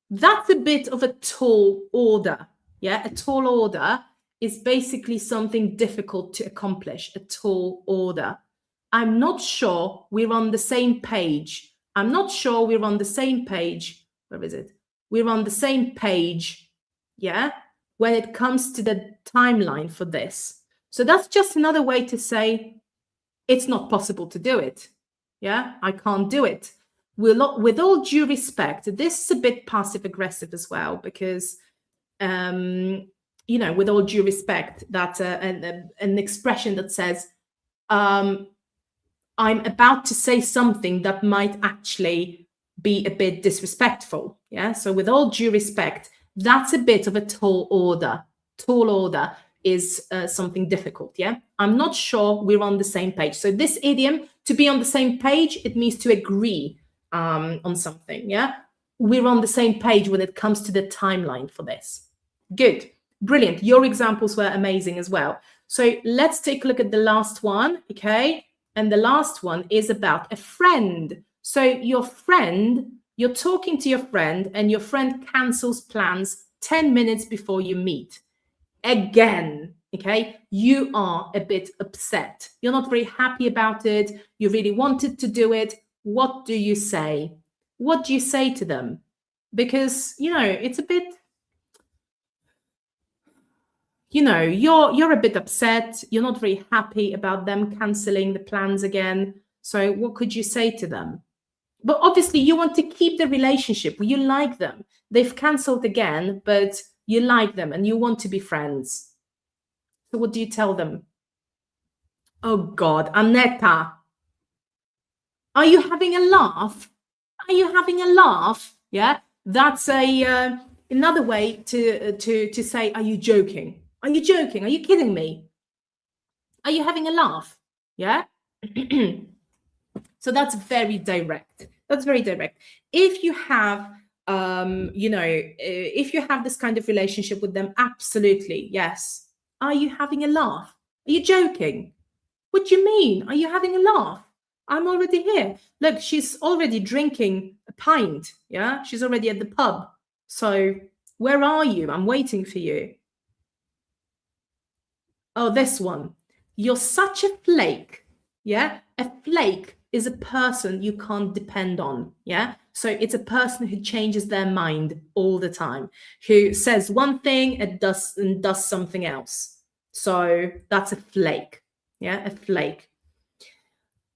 that's a bit of a tall order, yeah? A tall order is basically something difficult to accomplish, a tall order. I'm not sure we're on the same page. I'm not sure we're on the same page. Where is it? We're on the same page, yeah, when it comes to the timeline for this. So that's just another way to say it's not possible to do it. Yeah, I can't do it. With all due respect, this is a bit passive aggressive as well, because, you know, with all due respect, that's an expression that says, I'm about to say something that might actually be a bit disrespectful. Yeah. So with all due respect, that's a bit of a tall order. Tall order is something difficult. Yeah. I'm not sure we're on the same page. So this idiom, to be on the same page, it means to agree on something. Yeah. We're on the same page when it comes to the timeline for this. Good. Brilliant. Your examples were amazing as well. So let's take a look at the last one. Okay. And the last one is about a friend. So your friend, you're talking to your friend and your friend cancels plans 10 minutes before you meet. Again, okay, you are a bit upset. You're not very happy about it. You really wanted to do it. What do you say? What do you say to them? Because, you know, it's a bit, you know, you're a bit upset. You're not very happy about them canceling the plans again. So what could you say to them? But obviously you want to keep the relationship. You like them. They've cancelled again, but you like them and you want to be friends. So what do you tell them? Oh God, Aneta, are you having a laugh? Are you having a laugh? Yeah, that's a another way to say, are you joking? Are you joking? Are you kidding me? Are you having a laugh? Yeah. So that's very direct. That's very direct. If you have, if you have this kind of relationship with them, absolutely, yes. Are you having a laugh? Are you joking? What do you mean? Are you having a laugh? I'm already here. Look, she's already drinking a pint. Yeah, she's already at the pub. So where are you? I'm waiting for you. Oh, this one. You're such a flake. Yeah, a flake is a person you can't depend on. Yeah, so it's a person who changes their mind all the time, who says one thing and does something else. So that's a flake. Yeah, a flake.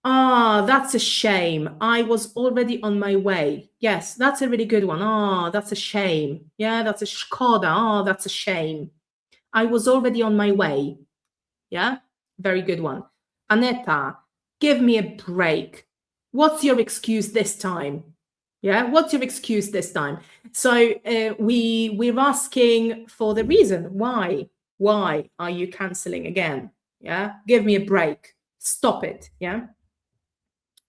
Ah, that's a shame. I was already on my way. Yes, that's a really good one. Ah, that's a shame. Yeah, that's a szkoda. Ah, that's a shame. I was already on my way. Yeah, very good one. Aneta, give me a break. What's your excuse this time? Yeah, what's your excuse this time? So we're asking for the reason. Why? Why are you canceling again? Yeah, give me a break. Stop it. Yeah.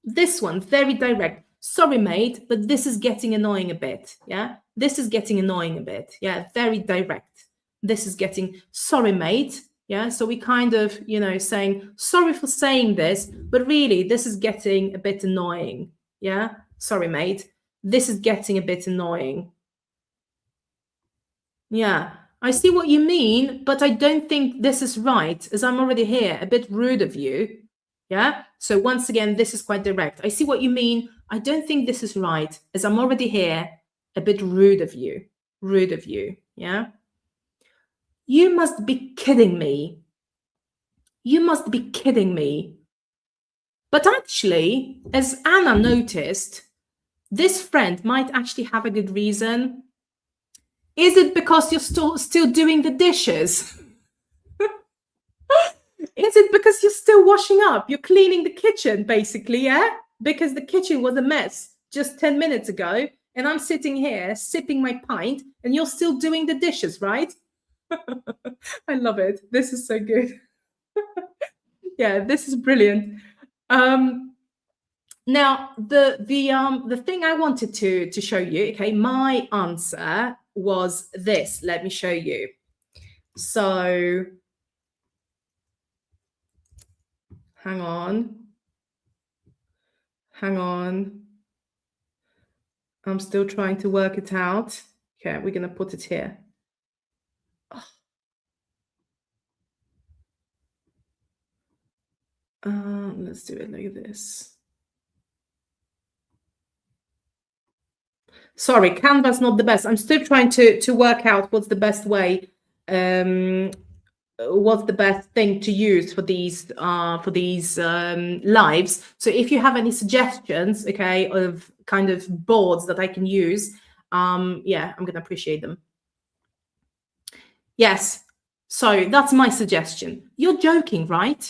This one, very direct. Sorry, mate, but this is getting annoying a bit. Yeah, this is getting annoying a bit. Yeah, very direct. This is getting, sorry, mate. Yeah, so we kind of, saying, sorry for saying this, but really, this is getting a bit annoying. Yeah, sorry, mate. This is getting a bit annoying. Yeah, I see what you mean, but I don't think this is right, as I'm already here. A bit rude of you. Yeah, so once again, this is quite direct. I see what you mean. I don't think this is right, as I'm already here. A bit rude of you. Rude of you. Yeah. You must be kidding me. You must be kidding me. But actually, as Anna noticed, this friend might actually have a good reason. Is it because you're still doing the dishes? Is it because you're still washing up? You're cleaning the kitchen, basically, yeah? Because the kitchen was a mess just 10 minutes ago, and I'm sitting here sipping my pint, and you're still doing the dishes, right? I love it. This is so good. Yeah, this is brilliant. Now, the thing I wanted to show you, okay, my answer was this. Let me show you. So, hang on. I'm still trying to work it out. Okay, we're going to put it here. Let's do it like this. Sorry, Canva's not the best. I'm still trying to work out what's the best way, what's the best thing to use for these lives. So if you have any suggestions, okay, of kind of boards that I can use, yeah, I'm gonna appreciate them. Yes, so that's my suggestion. You're joking, right?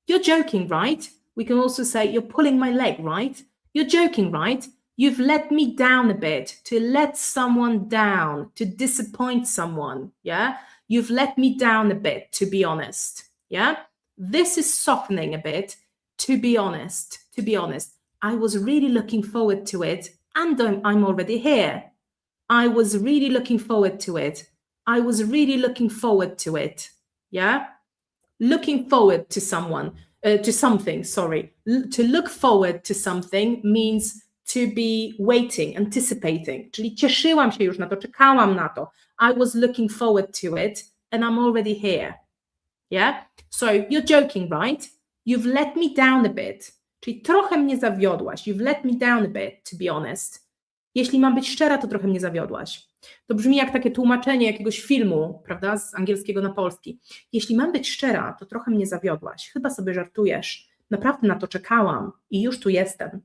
You're joking, right? We can also say you're pulling my leg, right? You're joking, right? You've let me down a bit. To let someone down, to disappoint someone, yeah? You've let me down a bit, to be honest, yeah? This is softening a bit, to be honest, I was really looking forward to it, and I'm already here. I was really looking forward to it. I was really looking forward to it, yeah? Looking forward to someone, to something, sorry. To look forward to something means to be waiting, anticipating. Czyli cieszyłam się już na to, czekałam na to. I was looking forward to it and I'm already here. Yeah? So you're joking, right? You've let me down a bit. Czyli trochę mnie zawiodłaś. You've let me down a bit, to be honest. Jeśli mam być szczera, to trochę mnie zawiodłaś. To brzmi jak takie tłumaczenie jakiegoś filmu, prawda, z angielskiego na polski. Jeśli mam być szczera, to trochę mnie zawiodłaś. Chyba sobie żartujesz. Naprawdę na to czekałam i już tu jestem.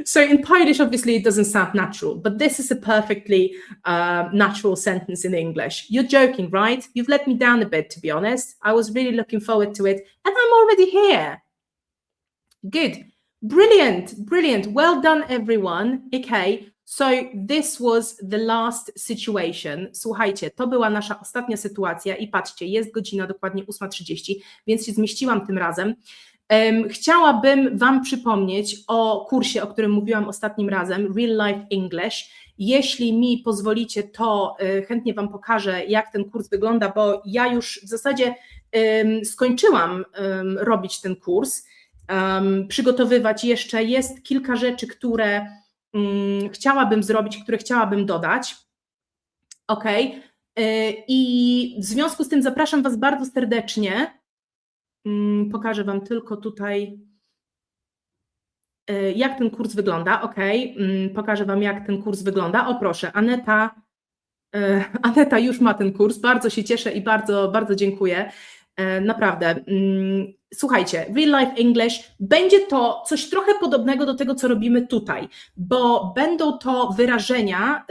So in Polish, obviously, it doesn't sound natural, but this is a perfectly natural sentence in English. You're joking, right? You've let me down a bit, to be honest. I was really looking forward to it, and I'm already here. Good. Brilliant, brilliant. Well done, everyone. Okay, So this was the last situation. Słuchajcie, to była nasza ostatnia sytuacja i patrzcie, jest godzina dokładnie 8:30, więc się zmieściłam tym razem. Chciałabym Wam przypomnieć o kursie, o którym mówiłam ostatnim razem, Real Life English. Jeśli mi pozwolicie, to chętnie Wam pokażę, jak ten kurs wygląda, bo ja już w zasadzie skończyłam robić ten kurs, przygotowywać jeszcze. Jest kilka rzeczy, które chciałabym zrobić, które chciałabym dodać. Ok. I w związku z tym zapraszam Was bardzo serdecznie. Pokażę Wam tylko tutaj, jak ten kurs wygląda. Ok, pokażę Wam, jak ten kurs wygląda. O proszę, Aneta już ma ten kurs, bardzo się cieszę i bardzo, bardzo dziękuję. Naprawdę. Słuchajcie, Real Life English, będzie to coś trochę podobnego do tego, co robimy tutaj, bo będą to wyrażenia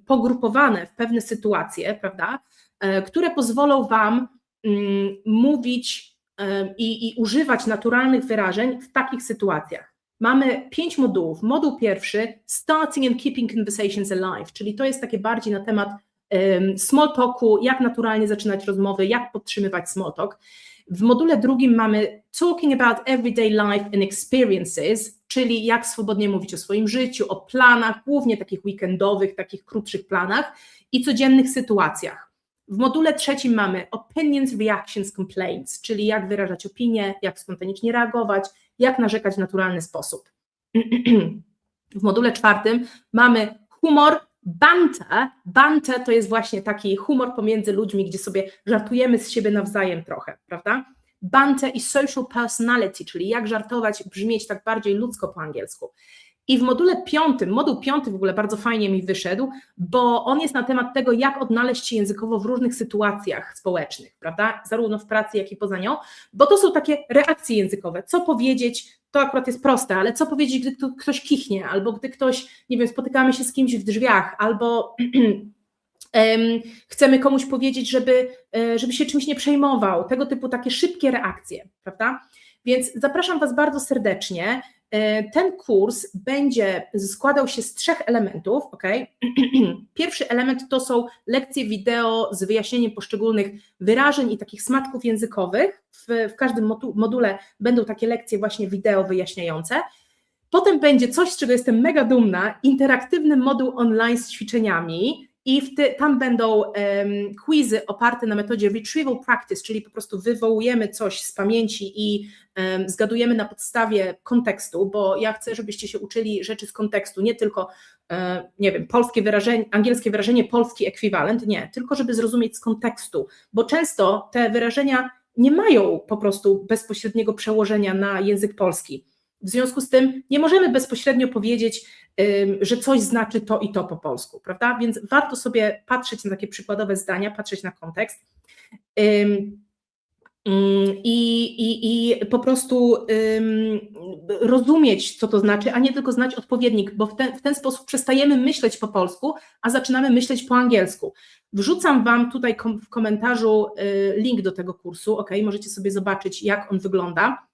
pogrupowane w pewne sytuacje, prawda, które pozwolą Wam mówić i używać naturalnych wyrażeń w takich sytuacjach. Mamy 5 modułów. Moduł pierwszy, Starting and Keeping Conversations Alive, czyli to jest takie bardziej na temat small talku, jak naturalnie zaczynać rozmowy, jak podtrzymywać small talk. W module drugim mamy Talking about Everyday Life and Experiences, czyli jak swobodnie mówić o swoim życiu, o planach, głównie takich weekendowych, takich krótszych planach i codziennych sytuacjach. W module trzecim mamy Opinions, Reactions, Complaints, czyli jak wyrażać opinie, jak spontanicznie reagować, jak narzekać w naturalny sposób. W module czwartym mamy humor, banter. Banter to jest właśnie taki humor pomiędzy ludźmi, gdzie sobie żartujemy z siebie nawzajem trochę, prawda? Banter i social personality, czyli jak żartować, brzmieć tak bardziej ludzko po angielsku. I w module piątym, moduł piąty w ogóle bardzo fajnie mi wyszedł, bo on jest na temat tego, jak odnaleźć się językowo w różnych sytuacjach społecznych, prawda? Zarówno w pracy, jak i poza nią, bo to są takie reakcje językowe. Co powiedzieć, to akurat jest proste, ale co powiedzieć, gdy ktoś kichnie, albo gdy ktoś, nie wiem, spotykamy się z kimś w drzwiach, albo chcemy komuś powiedzieć, żeby się czymś nie przejmował. Tego typu takie szybkie reakcje, prawda? Więc zapraszam Was bardzo serdecznie. Ten kurs będzie składał się z 3 elementów. Okay? Pierwszy element to są lekcje wideo z wyjaśnieniem poszczególnych wyrażeń i takich smaczków językowych. W każdym module będą takie lekcje właśnie wideo wyjaśniające. Potem będzie coś, z czego jestem mega dumna, interaktywny moduł online z ćwiczeniami i tam będą quizy oparte na metodzie retrieval practice, czyli po prostu wywołujemy coś z pamięci i zgadujemy na podstawie kontekstu, bo ja chcę, żebyście się uczyli rzeczy z kontekstu, nie tylko, nie wiem, polskie wyrażenie, angielskie wyrażenie, polski ekwiwalent, nie, tylko żeby zrozumieć z kontekstu, bo często te wyrażenia nie mają po prostu bezpośredniego przełożenia na język polski. W związku z tym nie możemy bezpośrednio powiedzieć, że coś znaczy to i to po polsku, prawda? Więc warto sobie patrzeć na takie przykładowe zdania, patrzeć na kontekst i po prostu rozumieć, co to znaczy, a nie tylko znać odpowiednik, bo w ten sposób przestajemy myśleć po polsku, a zaczynamy myśleć po angielsku. Wrzucam Wam tutaj w komentarzu link do tego kursu, ok? Możecie sobie zobaczyć, jak on wygląda.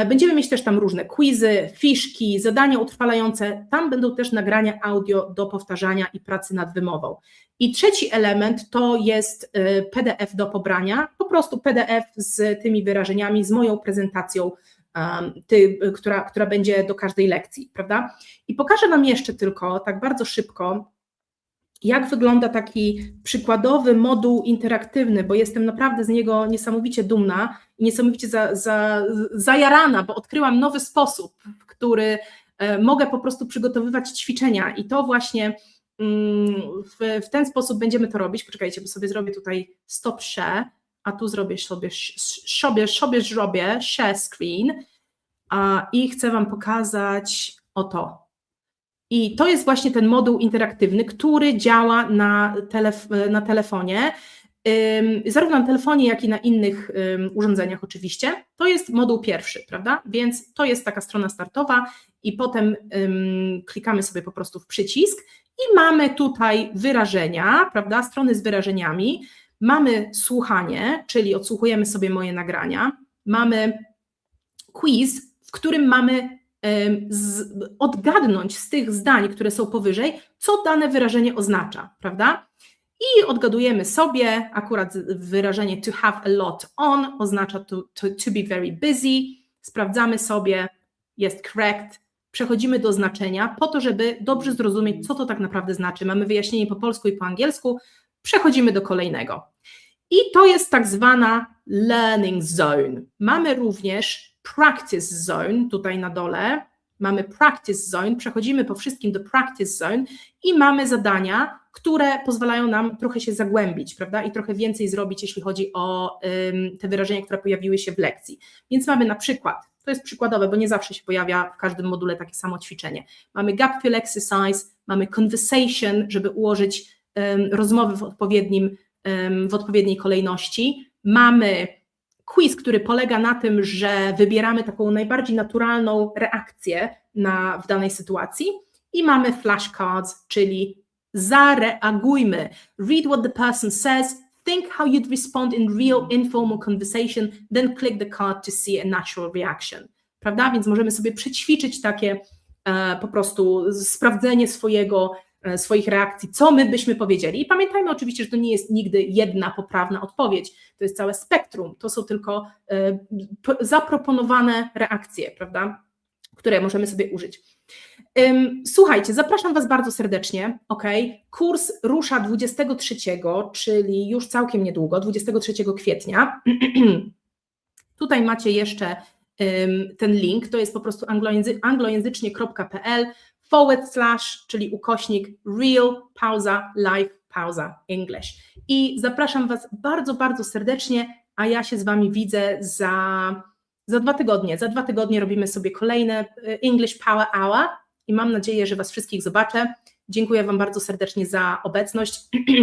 Będziemy mieć też tam różne quizy, fiszki, zadania utrwalające, tam będą też nagrania audio do powtarzania i pracy nad wymową. I trzeci element to jest PDF do pobrania, po prostu PDF z tymi wyrażeniami, z moją prezentacją, która będzie do każdej lekcji, prawda? I pokażę Wam jeszcze tylko tak bardzo szybko, jak wygląda taki przykładowy moduł interaktywny, bo jestem naprawdę z niego niesamowicie dumna i niesamowicie zajarana, bo odkryłam nowy sposób, w który mogę po prostu przygotowywać ćwiczenia i to właśnie w ten sposób będziemy to robić. Poczekajcie, bo sobie zrobię tutaj stop share, a tu zrobię sobie share screen i chcę Wam pokazać oto. I to jest właśnie ten moduł interaktywny, który działa na telefonie, zarówno na telefonie, jak i na innych urządzeniach oczywiście. To jest moduł pierwszy, prawda? Więc to jest taka strona startowa i potem klikamy sobie po prostu w przycisk i mamy tutaj wyrażenia, prawda? Strony z wyrażeniami. Mamy słuchanie, czyli odsłuchujemy sobie moje nagrania. Mamy quiz, w którym mamy odgadnąć z tych zdań, które są powyżej, co dane wyrażenie oznacza, prawda? I odgadujemy sobie, akurat wyrażenie to have a lot on oznacza to be very busy, sprawdzamy sobie, jest correct, przechodzimy do znaczenia po to, żeby dobrze zrozumieć, co to tak naprawdę znaczy. Mamy wyjaśnienie po polsku i po angielsku, przechodzimy do kolejnego. I to jest tak zwana learning zone. Mamy również practice zone, tutaj na dole, mamy practice zone, przechodzimy po wszystkim do practice zone i mamy zadania, które pozwalają nam trochę się zagłębić, prawda, i trochę więcej zrobić, jeśli chodzi o te wyrażenia, które pojawiły się w lekcji. Więc mamy na przykład, to jest przykładowe, bo nie zawsze się pojawia w każdym module takie samo ćwiczenie. Mamy gap fill exercise, mamy conversation, żeby ułożyć rozmowy w odpowiedniej kolejności. Mamy quiz, który polega na tym, że wybieramy taką najbardziej naturalną reakcję w danej sytuacji i mamy flashcards, czyli zareagujmy. Read what the person says, think how you'd respond in real informal conversation, then click the card to see a natural reaction. Prawda? Więc możemy sobie przećwiczyć takie po prostu sprawdzenie swoich reakcji, co my byśmy powiedzieli. I pamiętajmy oczywiście, że to nie jest nigdy jedna poprawna odpowiedź, to jest całe spektrum, to są tylko zaproponowane reakcje, prawda, które możemy sobie użyć. Słuchajcie, zapraszam Was bardzo serdecznie, Kurs rusza 23, czyli już całkiem niedługo, 23 kwietnia. Tutaj macie jeszcze ten link, to jest po prostu anglojęzycznie.pl /, czyli ukośnik real, pauza, live, pauza, English. I zapraszam Was bardzo, bardzo serdecznie, a ja się z Wami widzę za 2 tygodnie. Za 2 tygodnie robimy sobie kolejne English Power Hour i mam nadzieję, że Was wszystkich zobaczę. Dziękuję Wam bardzo serdecznie za obecność.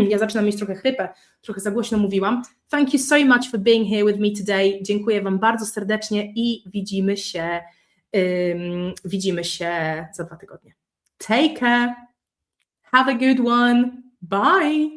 Ja zaczynam mieć trochę chrypę, trochę za głośno mówiłam. Thank you so much for being here with me today. Dziękuję Wam bardzo serdecznie i widzimy się za 2 tygodnie. Take care. Have a good one. Bye.